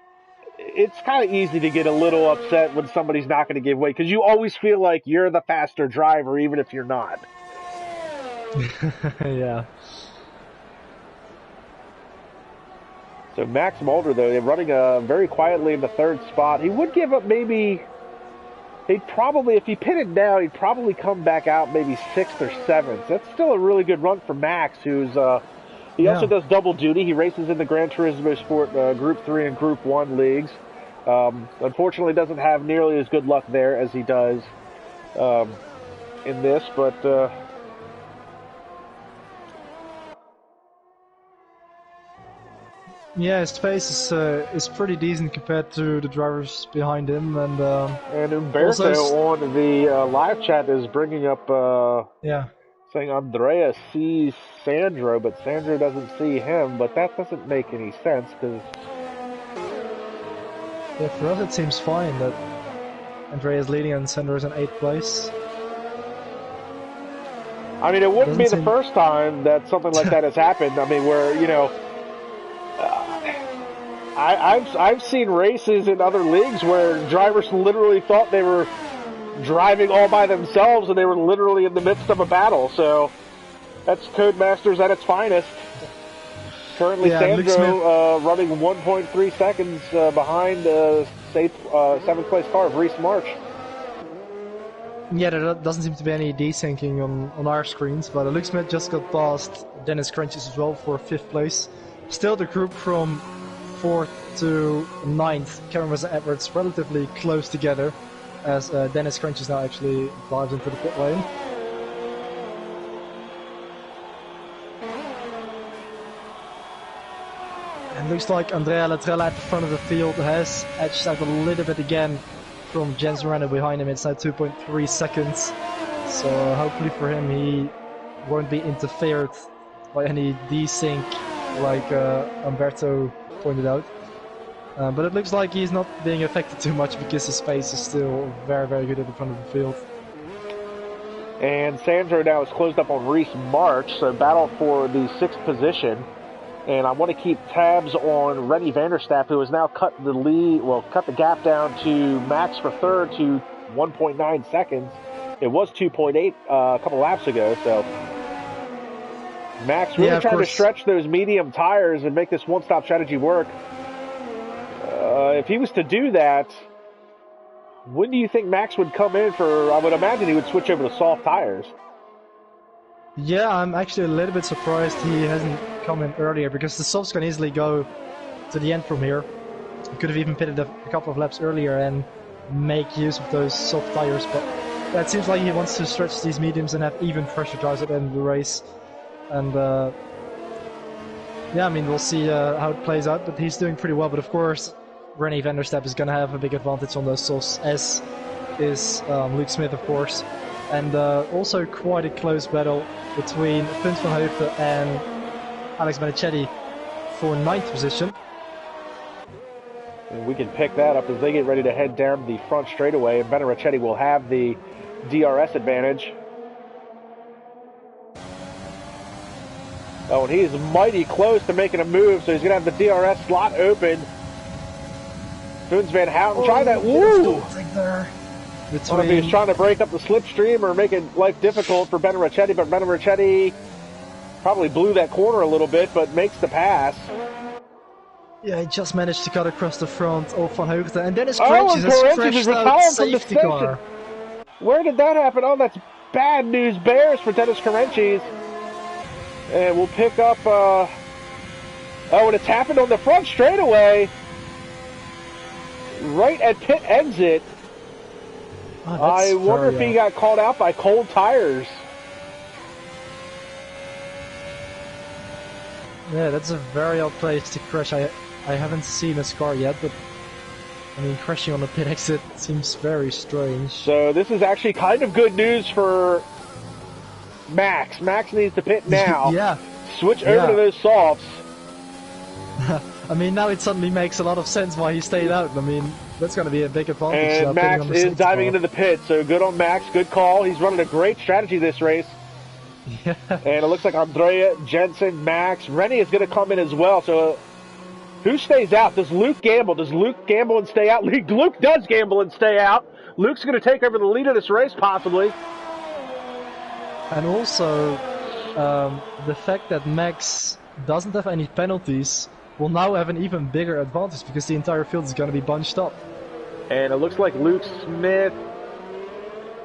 It's kind of easy to get a little upset when somebody's not going to give way, because you always feel like you're the faster driver, even if you're not. Yeah. So Max Mulder, though, they're running very quietly in the third spot. He would give up maybe... He'd probably, if he pitted now, he'd probably come back out maybe 6th or 7th. That's still a really good run for Max, who's... He also does double duty. He races in the Gran Turismo Sport Group 3 and Group 1 leagues. Unfortunately, doesn't have nearly as good luck there as he does in this, but... Yeah, his pace is pretty decent compared to the drivers behind him, and Umberto on the live chat is bringing up saying Andrea sees Sandro, but Sandro doesn't see him. But that doesn't make any sense, because for us it seems fine that Andrea's leading and Sandro's in 8th place. I mean, it wouldn't be the first time that something like that has happened. I mean, where I've seen races in other leagues where drivers literally thought they were driving all by themselves, and they were literally in the midst of a battle. So that's Codemasters at its finest. Currently, Sandro running 1.3 seconds behind 7th place car of Reese March. Yeah, there doesn't seem to be any desyncing on our screens, but Luke Smith just got past Dennis Carenchis as well for 5th place. Still the group from 4th to 9th, Cameron was Edwards relatively close together, as Dennis Carenchis now actually dives into the pit lane. And looks like Andrea Latrella at the front of the field has edged out a little bit again from Jens Renner behind him. It's now 2.3 seconds, so hopefully for him he won't be interfered by any desync like Umberto pointed out. But it looks like he's not being affected too much because his pace is still very, very good at the front of the field. And Sandro now is closed up on Reese March, so battle for the 6th position. And I want to keep tabs on Rennie Vanderstapp, who has now cut the gap down to Max for 3rd to 1.9 seconds. It was 2.8 a couple laps ago, so Max really trying to stretch those medium tires and make this one-stop strategy work. If he was to do that, when do you think Max would come in for? I would imagine he would switch over to soft tires. Yeah, I'm actually a little bit surprised he hasn't come in earlier, because the softs can easily go to the end from here. He could have even pitted a couple of laps earlier and make use of those soft tires, but it seems like he wants to stretch these mediums and have even fresher tires at the end of the race. And yeah, I mean, we'll see how it plays out, but he's doing pretty well. But of course, Rennie Vanderstapp is going to have a big advantage on those softs, as is Luke Smith, of course. And also quite a close battle between Fons van Heugden and Alex Benicetti for 9th position. And we can pick that up as they get ready to head down the front straightaway, and Benicetti will have the DRS advantage. Oh, and he's mighty close to making a move, so he's going to have the DRS slot open. Fons van Houten, try that. Woo! I don't know if he's trying to break up the slipstream or make it life difficult for Benicetti, but Benicetti probably blew that corner a little bit, but makes the pass. Yeah, he just managed to cut across the front of Van Heugden, and Dennis Carenchis has crashed out safety car. Where did that happen? Oh, that's bad news bears for Dennis Carenchis. And we'll pick up, oh, and it's happened on the front straightaway. Right at pit exit. Oh, I wonder if he got called out by cold tires. Yeah, that's a very odd place to crash. I haven't seen his car yet, but I mean, crashing on the pit exit seems very strange. So this is actually kind of good news for Max. Max needs to pit now. Yeah. Switch over to those softs. I mean, now it suddenly makes a lot of sense why he stayed out. I mean, that's going to be a big advantage. And Max is diving into the pit, so good on Max. Good call. He's running a great strategy this race. Yeah. And it looks like Andrea, Jensen, Max, Rennie is going to come in as well. So who stays out? Does Luke gamble? Does Luke gamble and stay out? Luke does gamble and stay out. Luke's going to take over the lead of this race, possibly. And also, the fact that Max doesn't have any penalties will now have an even bigger advantage because the entire field is going to be bunched up. And it looks like Luke Smith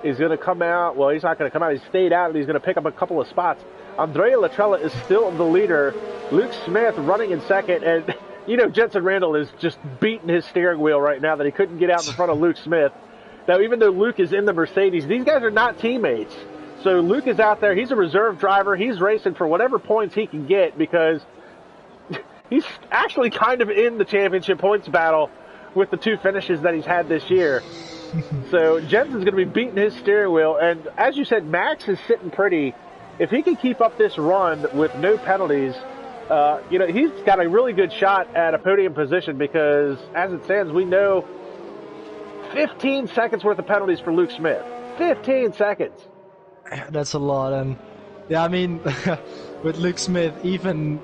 is going to come out. Well, he's not going to come out. He stayed out, and he's going to pick up a couple of spots. Andrea Latrella is still the leader. Luke Smith running in second. And, you know, Jensen Randall is just beating his steering wheel right now that he couldn't get out in front of Luke Smith. Now, even though Luke is in the Mercedes, these guys are not teammates. So Luke is out there. He's a reserve driver. He's racing for whatever points he can get because he's actually kind of in the championship points battle with the two finishes that he's had this year. So Jensen's going to be beating his steering wheel. And as you said, Max is sitting pretty. If he can keep up this run with no penalties, you know, he's got a really good shot at a podium position because, as it stands, we know 15 seconds worth of penalties for Luke Smith. 15 seconds. That's a lot. And, yeah, I mean, with Luke Smith, even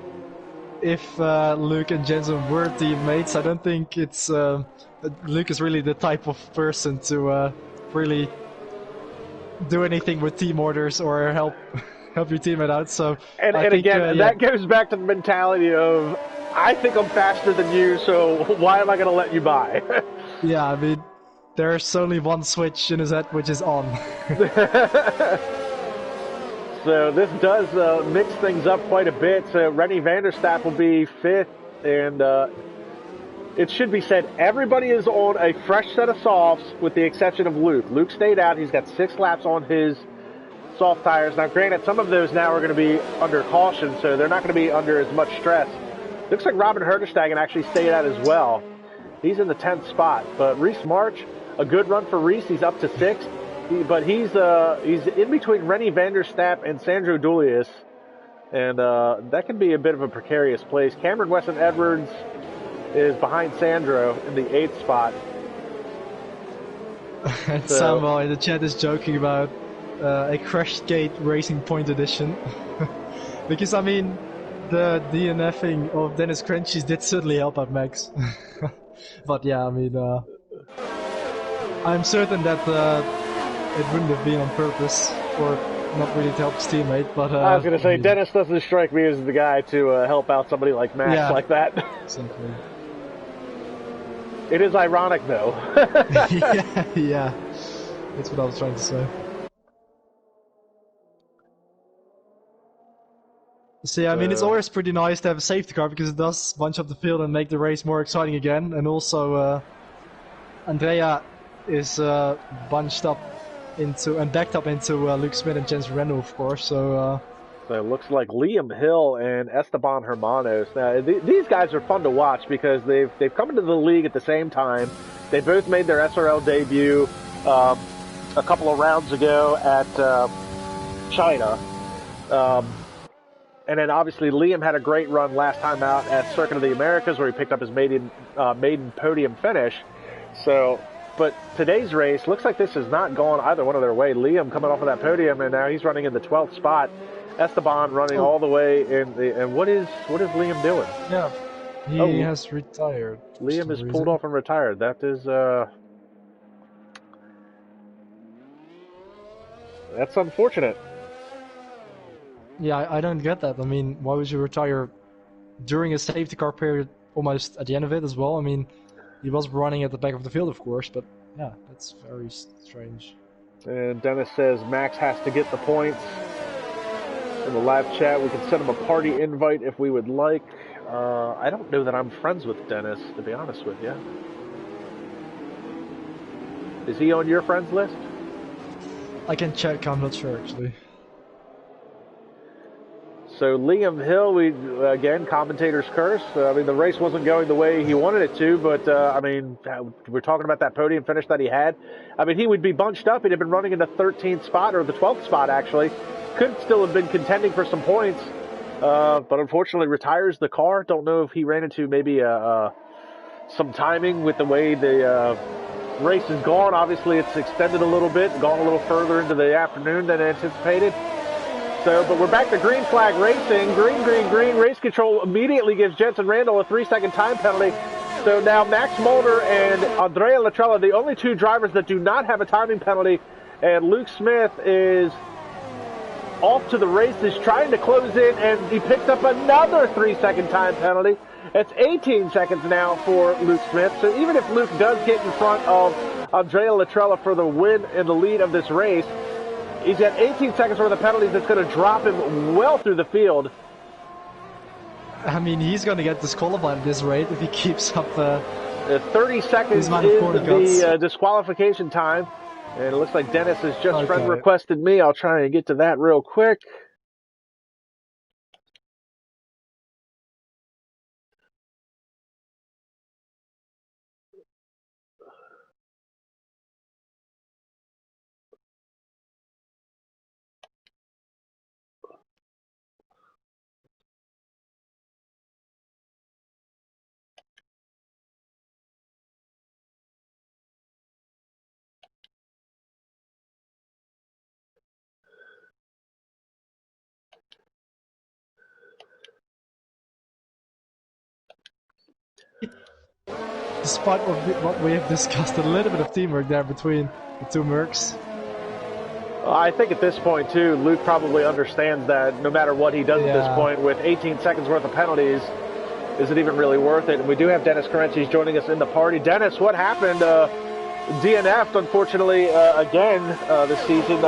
if Luke and Jensen were teammates, I don't think it's Luke is really the type of person to really do anything with team orders or help your teammate out. So and again, that goes back to the mentality of I think I'm faster than you, so why am I going to let you by? Yeah, I mean, there's only one switch in his head, which is on. So this does mix things up quite a bit. So Rennie Vanderstappen will be fifth, and it should be said everybody is on a fresh set of softs with the exception of Luke. Luke stayed out. He's got 6 laps on his soft tires. Now, granted, some of those now are going to be under caution, so they're not going to be under as much stress. Looks like Robin Herderstagen actually stayed out as well. He's in the 10th spot. But Reese March, a good run for Reese. He's up to 6th. But he's in between Rennie Vanderstappen and Sandro Dulius, and that can be a bit of a precarious place. Cameron Weston Edwards is behind Sandro in the 8th spot. And Samuel in the chat is joking about a Crash Gate Racing Point edition. Because, I mean, the DNFing of Dennis Crunchies did certainly help out Max. But yeah, I mean, I'm certain that it wouldn't have been on purpose or not really to help his teammate. But I was going to say, Dennis doesn't strike me as the guy to help out somebody like Max like that. Exactly. It is ironic, though. yeah, that's what I was trying to say. So yeah, I mean, it's always pretty nice to have a safety car because it does bunch up the field and make the race more exciting again. And also, Andrea is bunched up into and backed up into Luke Smith and Jensen Randall, of course. So it looks like Liam Hill and Esteban Hermanos. Now, these guys are fun to watch because they've come into the league at the same time. They both made their SRL debut a couple of rounds ago at China. And then obviously Liam had a great run last time out at Circuit of the Americas where he picked up his maiden podium finish. So, but today's race looks like this has not gone either one of their way. Liam coming off of that podium, and now he's running in the 12th spot. Esteban running all the way in the. And what is Liam doing? Yeah, he has retired. Liam is pulled off and retired. That is that's unfortunate. Yeah, I don't get that. I mean, why would you retire during a safety car period almost at the end of it as well? I mean, he was running at the back of the field, of course, but yeah, that's very strange. And Dennis says Max has to get the points. In the live chat, we can send him a party invite if we would like. I don't know that I'm friends with Dennis, to be honest with you. Is he on your friends list? I can check, I'm not sure actually. So Liam Hill, again, commentator's curse. I mean, the race wasn't going the way he wanted it to, but I mean, we're talking about that podium finish that he had. I mean, he would be bunched up. He'd have been running in the 13th spot, or the 12th spot, actually. Could still have been contending for some points, but unfortunately retires the car. Don't know if he ran into maybe some timing with the way the race is gone. Obviously, it's extended a little bit, gone a little further into the afternoon than anticipated. So, but we're back to green flag racing. Green, green, green. Race control immediately gives Jensen Randall a 3-second time penalty. So now Max Mulder and Andrea Latrella, the only two drivers that do not have a timing penalty. And Luke Smith is off to the races, trying to close in, and he picks up another 3-second time penalty. It's 18 seconds now for Luke Smith. So even if Luke does get in front of Andrea Latrella for the win and the lead of this race, he's got 18 seconds worth of penalties that's going to drop him well through the field. I mean, he's going to get disqualified at this rate if he keeps up 30 seconds is the disqualification time. And it looks like Dennis has just friend requested me. I'll try and get to that real quick. Despite what we have discussed, a little bit of teamwork there between the two Mercs. I think at this point, too, Luke probably understands that no matter what he does at this point, with 18 seconds worth of penalties, is it even really worth it? And we do have Dennis Carences joining us in the party. Dennis, what happened? DNF'd, unfortunately, again this season.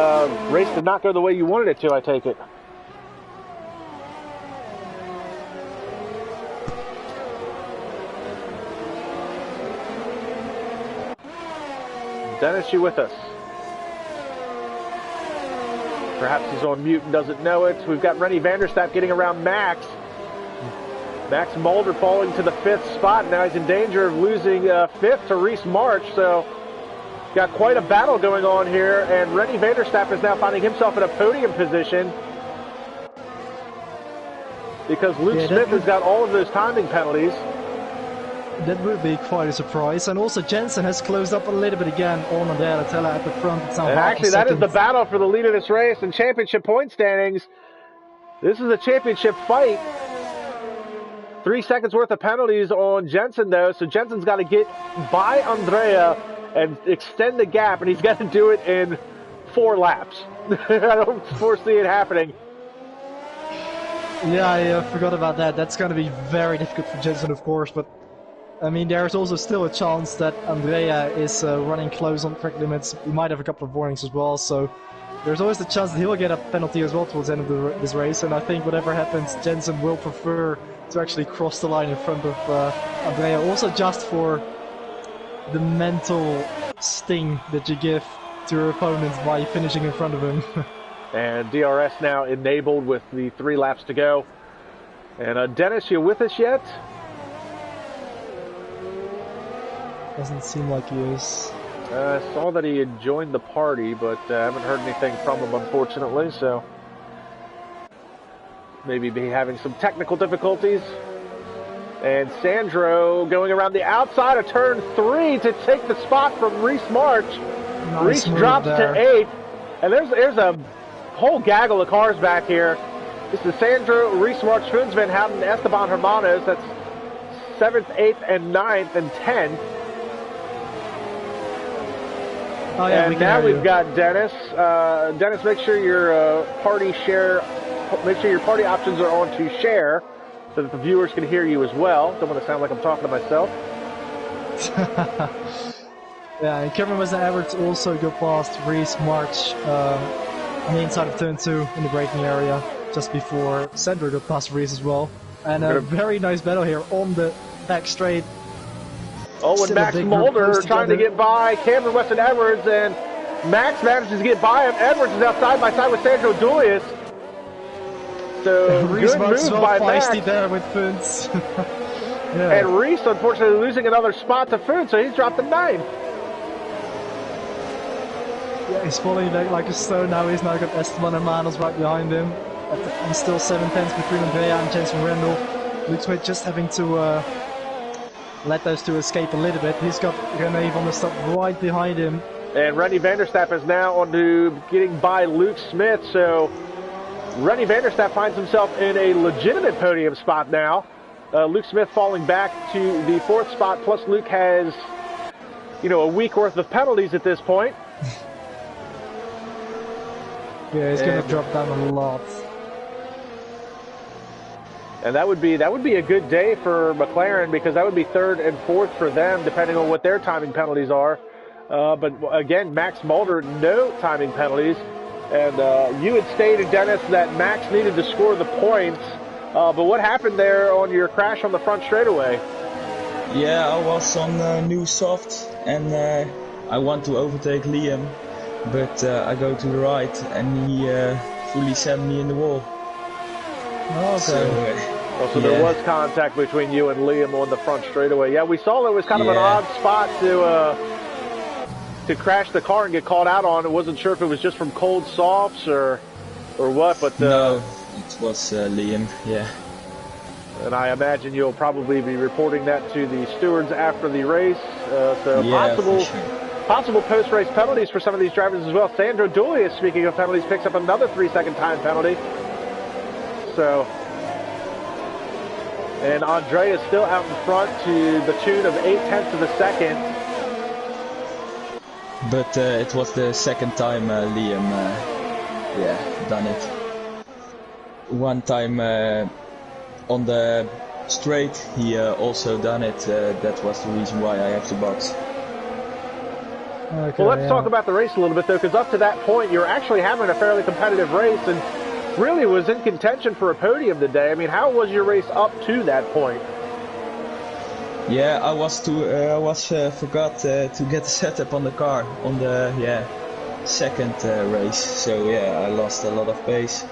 Race did not go the way you wanted it to, I take it. Dennis, you with us? Perhaps he's on mute and doesn't know it. We've got Rennie Vanderstapp getting around Max. Max Mulder falling to the 5th spot. Now he's in danger of losing 5th to Reese March. So got quite a battle going on here. And Rennie Vanderstapp is now finding himself in a podium position because Luke Smith has got all of those timing penalties. That would be quite a surprise. And also Jensen has closed up a little bit again on Andrea Latrella at the front. It's and actually that is the battle for the lead of this race and championship point standings. This is a championship fight. 3 seconds worth of penalties on Jensen though. So Jensen's got to get by Andrea and extend the gap, and he's got to do it in 4 laps. I don't foresee it happening. Yeah, I forgot about that. That's going to be very difficult for Jensen, of course, but I mean, there's also still a chance that Andrea is running close on track limits. He might have a couple of warnings as well, so there's always the chance that he'll get a penalty as well towards the end of this race. And I think whatever happens, Jensen will prefer to actually cross the line in front of Andrea, also just for the mental sting that you give to your opponents by finishing in front of him. And DRS now enabled with the 3 laps to go. And Dennis, you with us yet? Doesn't seem like he is. I saw that he had joined the party, but I haven't heard anything from him, unfortunately, so maybe be having some technical difficulties. And Sandro going around the outside of turn 3 to take the spot from Reese March. Nice Reese drops to 8th, and there's a whole gaggle of cars back here. This is Sandro, Reese March, Funes Van Houten, Esteban Hermanos. That's 7th, 8th, and 9th, and 10th. Oh, yeah, and now we've got Dennis. Dennis, make sure your party options are on to share so that the viewers can hear you as well. Don't want to sound like I'm talking to myself. Yeah, and Cameron Weston-Edwards also go past Reese March on the inside of turn 2 in the braking area just before Sandro got past Reese as well. And a very nice battle here on the back straight. Oh, and Max Mulder trying to get by Cameron Weston-Edwards, and Max manages to get by him. Edwards is now side by side with Sandro Dulius. So Reese good was move well by feisty Max. there with Funs. Yeah. And Reese, unfortunately, losing another spot to Foon, so he's dropped to 9th. Yeah, he's falling like a stone now. He's now got Esteban and Manos right behind him. And still 7 tenths between Andrea and Jensen Rendell. Luke Smith just having to let those two escape a little bit. He's got René van der Stap right behind him. And Rennie Vanderstapp is now on to getting by Luke Smith, so Rennie Vanderstapp finds himself in a legitimate podium spot now. Luke Smith falling back to the 4th spot, plus Luke has, a week worth of penalties at this point. Yeah, he's going to drop down a lot. And that would be a good day for McLaren, because that would be 3rd and 4th for them, depending on what their timing penalties are. But again, Max Mulder, no timing penalties. And you had stated, Dennis, that Max needed to score the points. But what happened there on your crash on the front straightaway? Yeah, I was on new soft and I want to overtake Liam, but I go to the right and he fully sent me in the wall. Okay. So there was contact between you and Liam on the front straightaway. Yeah, we saw it was kind of an odd spot to crash the car and get called out on. I wasn't sure if it was just from cold softs or what, but no, it was Liam. Yeah. And I imagine you'll probably be reporting that to the stewards after the race. Possible post-race penalties for some of these drivers as well. Sandro Dulius, speaking of penalties, picks up another 3-second time penalty. So, and Andre is still out in front to the tune of 8 tenths of a second. But it was the second time Liam, done it. One time on the straight, he also done it. That was the reason why I have the box. Okay, well, let's talk about the race a little bit, though, because up to that point, you're actually having a fairly competitive race and really was in contention for a podium today. I mean, how was your race up to that point? Yeah, I forgot to get the setup on the car on the second race. So I lost a lot of pace.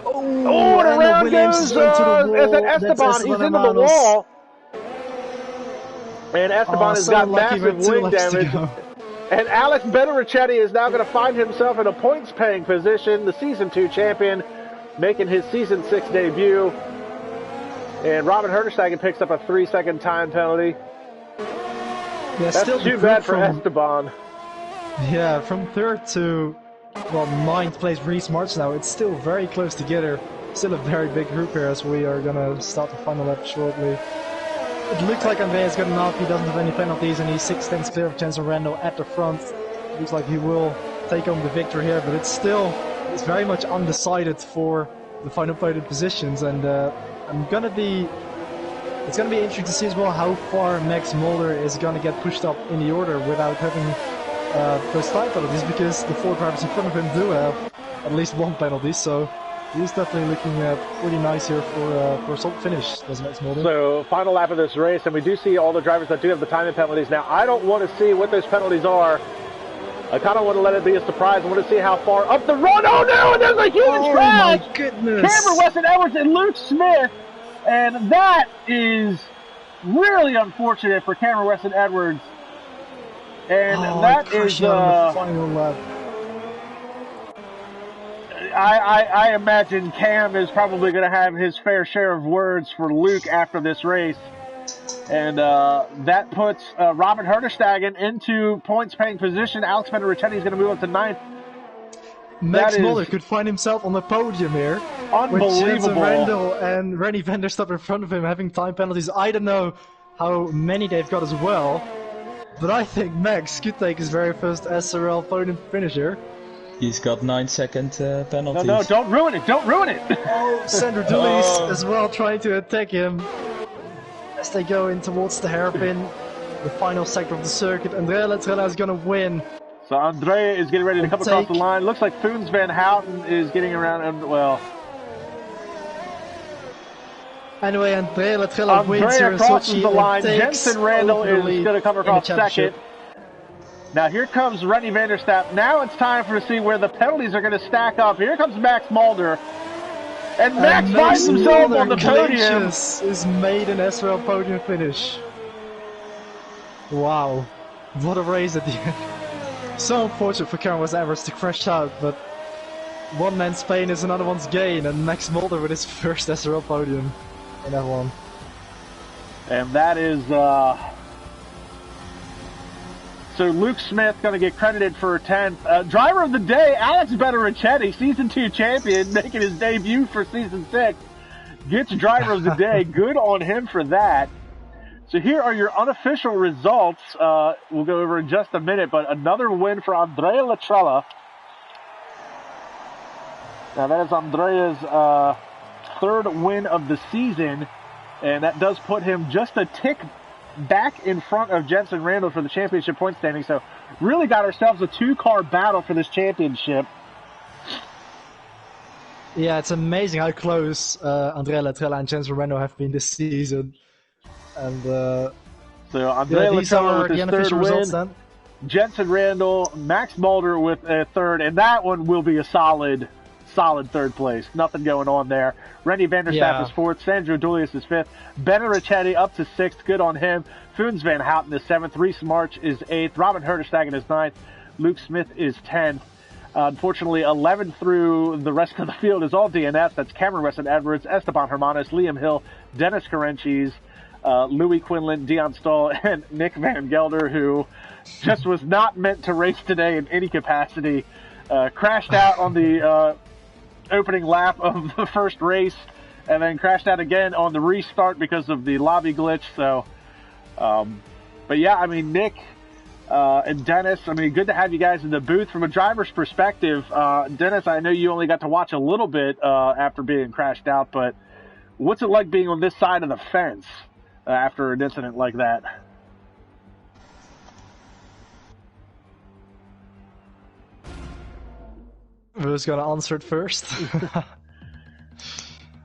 And around goes Esteban. He's into the wall. And Esteban has got massive wing damage. And Alex Benerichetti is now going to find himself in a points-paying position. The Season 2 champion making his Season 6 debut. And Robin Herterstegen picks up a 3-second time penalty. Yeah, that's still too bad for Esteban. Yeah, from 3rd to 9th place Reese March now. It's still very close together. Still a very big group here as we are going to start the final lap shortly. It looks like Andreas got enough. He doesn't have any penalties and he's 6 tenths clear of Jensen Rendell at the front. Looks like he will take home the victory here, but it's very much undecided for the final podium positions, and it's gonna be interesting to see as well how far Max Mulder is gonna get pushed up in the order without having those time penalties, because the 4 drivers in front of him do have at least 1 penalty, so he's definitely looking pretty nice here for a solid finish, doesn't Max Mulder? So, final lap of this race, and we do see all the drivers that do have the timing penalties. Now, I don't want to see what those penalties are. I kind of want to let it be a surprise. I want to see how far up the road. Oh no! And there's a huge crash! Oh my goodness! Cameron Weston Edwards and Luke Smith, and that is really unfortunate for Cameron Weston Edwards. And that is on the final lap. I imagine Cam is probably going to have his fair share of words for Luke after this race. And that puts Robin Herterstegen into points-paying position. Alex Benerichetti is going to move up to 9th. Max Mulder could find himself on the podium here. Unbelievable. With Jensen Rendell and Rennie van der Stap in front of him having time penalties. I don't know how many they've got as well. But I think Max could take his very first SRL podium finisher. He's got 9-second penalties. No, don't ruin it. Don't ruin it. Oh, Sandro Dulies as well trying to attack him. As they go in towards the hairpin, the final sector of the circuit. Andrea Letrella is going to win. So Andrea is getting ready to come across the line. Looks like Foons Van Houten is getting around, and well. Anyway, Andrea Letrella wins here in crosses Sochi. the line. Jensen Rendell is going to come across second. Now here comes Rennie van der Stap. Now it's time to see where the penalties are going to stack up. Here comes Max Mulder. And Max finds himself on the podium. Is made an SRL podium finish. Wow. What a race at the end. So unfortunate for Cameron Edwards to crash out, but one man's pain is another one's gain, and Max Mulder with his first SRL podium in F1. And that is, so Luke Smith going to get credited for 10th. Driver of the day, Alex Betterichetti, Season 2 champion, making his debut for Season 6. Gets Driver of the Day. Good on him for that. So here are your unofficial results. We'll go over in just a minute, but another win for Andrea Latrella. Now that is Andrea's third win of the season, and that does put him just a tick back in front of Jensen Randall for the championship point standing. So really got ourselves a two-car battle for this championship. Yeah, it's amazing how close Andrea Latrella and Jensen Randall have been this season. And so Andrea these Latrella are with his the third unofficial win. results then. Jensen Randall, Max Mulder with a third, and that one will be a solid third place. Nothing going on there. Rennie Vanderstapp is fourth. Sandro Dulius is fifth. Betterichetti up to sixth. Good on him. Foons Van Houten is seventh. Reese March is eighth. Robin Herterstagen is ninth. Luke Smith is 10th. Unfortunately, 11 through the rest of the field is all DNS. That's Cameron Weston Edwards, Esteban Hermanos, Liam Hill, Dennis Carenchis, Louis Quinlan, Dion Stahl, and Nick Van Gelder, who just was not meant to race today in any capacity. Crashed out on the opening lap of the first race, and then crashed out again on the restart because of the lobby glitch. So, but yeah, I mean, Nick and Dennis, I mean, good to have you guys in the booth. From a driver's perspective, Dennis, I know you only got to watch a little bit after being crashed out, but what's it like being on this side of the fence after an incident like that? Who's gonna answer it first?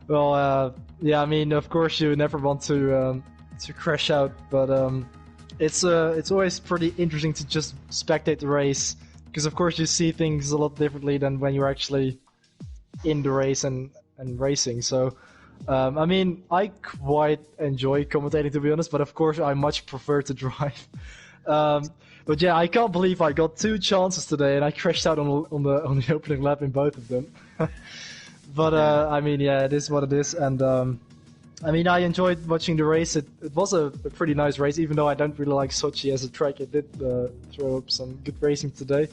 Well, yeah, I mean, of course you never want to crash out, but it's always pretty interesting to just spectate the race, because of course you see things a lot differently than when you're actually in the race and racing. So, I mean, I quite enjoy commentating, to be honest, but of course I much prefer to drive. But yeah, I can't believe I got two chances today and I crashed out on the opening lap in both of them. But I mean, yeah, it is what it is, and I mean, I enjoyed watching the race. It was a pretty nice race, even though I don't really like Sochi as a track. It did throw up some good racing today.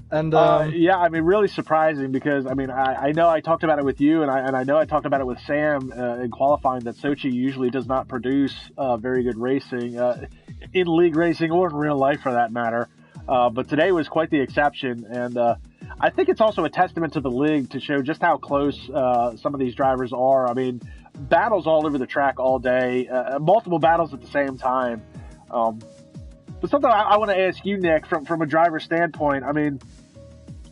And yeah, I mean, really surprising, because I mean, I know I talked about it with you, and I know I talked about it with Sam in qualifying, that Sochi usually does not produce very good racing in league racing or in real life for that matter. But today was quite the exception, and I think it's also a testament to the league to show just how close some of these drivers are. I mean, battles all over the track all day, multiple battles at the same time. But something I want to ask you, Nick, from a driver standpoint. I mean,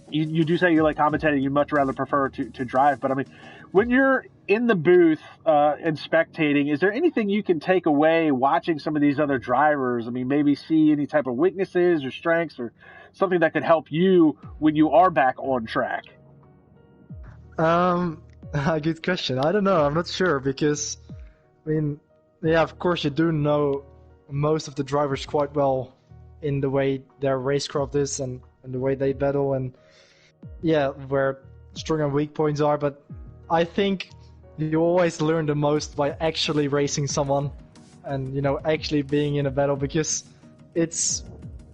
you do say you like commentating, you much rather prefer to drive, but I mean, when you're in the booth and spectating, is there anything you can take away watching some of these other drivers? I mean, maybe see any type of weaknesses or strengths or something that could help you when you are back on track? Good question. I don't know. I'm not sure, because, I mean, yeah, of course you do know most of the drivers quite well in the way their racecraft is and the way they battle, and yeah, where strong and weak points are. But I think you always learn the most by actually racing someone and, you know, actually being in a battle, because it's,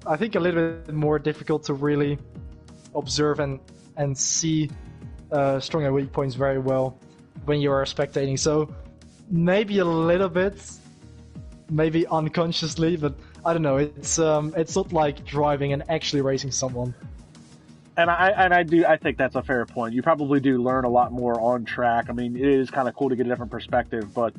I think, a little bit more difficult to really observe and see strong and weak points very well when you are spectating. So maybe a little bit, maybe unconsciously, but I don't know. It's not like driving and actually racing someone. And I think that's a fair point. You probably do learn a lot more on track. I mean, it is kind of cool to get a different perspective, but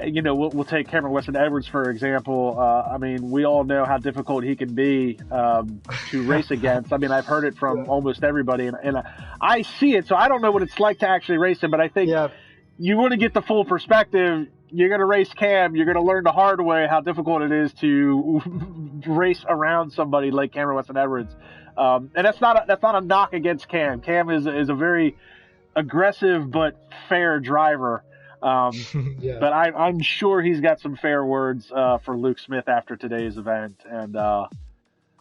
you know, we'll take Cameron Weston Edwards for example. I mean, we all know how difficult he can be to race against. I mean, I've heard it from almost everybody, and I see it, so I don't know what it's like to actually race him, but I think you want to get the full perspective. You're going to race Cam, you're going to learn the hard way how difficult it is to race around somebody like Cameron Weston Edwards. And that's not a knock against Cam. Cam is a very aggressive but fair driver. Yeah. But I'm sure he's got some fair words for Luke Smith after today's event, and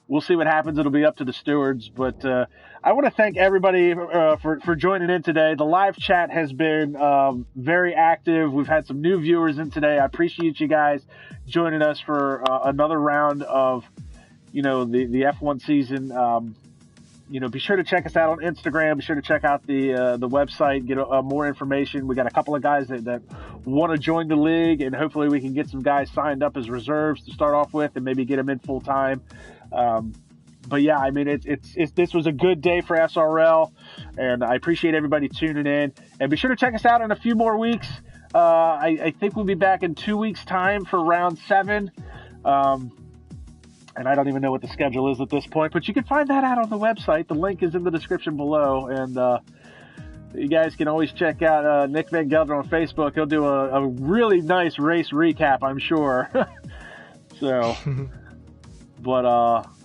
we'll see what happens. It'll be up to the stewards. But I want to thank everybody for joining in today. The live chat has been very active. We've had some new viewers in today. I appreciate you guys joining us for another round of, the F1 season. Be sure to check us out on Instagram. Be sure to check out the website, get more information. We got a couple of guys that want to join the league, and hopefully we can get some guys signed up as reserves to start off with, and maybe get them in full time. But yeah, I mean, this was a good day for SRL, and I appreciate everybody tuning in. And be sure to check us out in a few more weeks. I think we'll be back in 2 weeks' time for round 7. And I don't even know what the schedule is at this point, but you can find that out on the website. The link is in the description below, and you guys can always check out Niek Van Gelder on Facebook. He'll do a really nice race recap, I'm sure. So, but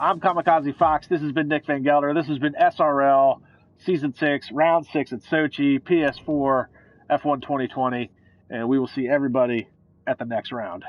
I'm KAMIKAZE-FOX. This has been Niek Van Gelder. This has been SRL Season 6, Round 6 at Sochi, PS4, F1 2020, and we will see everybody at the next round.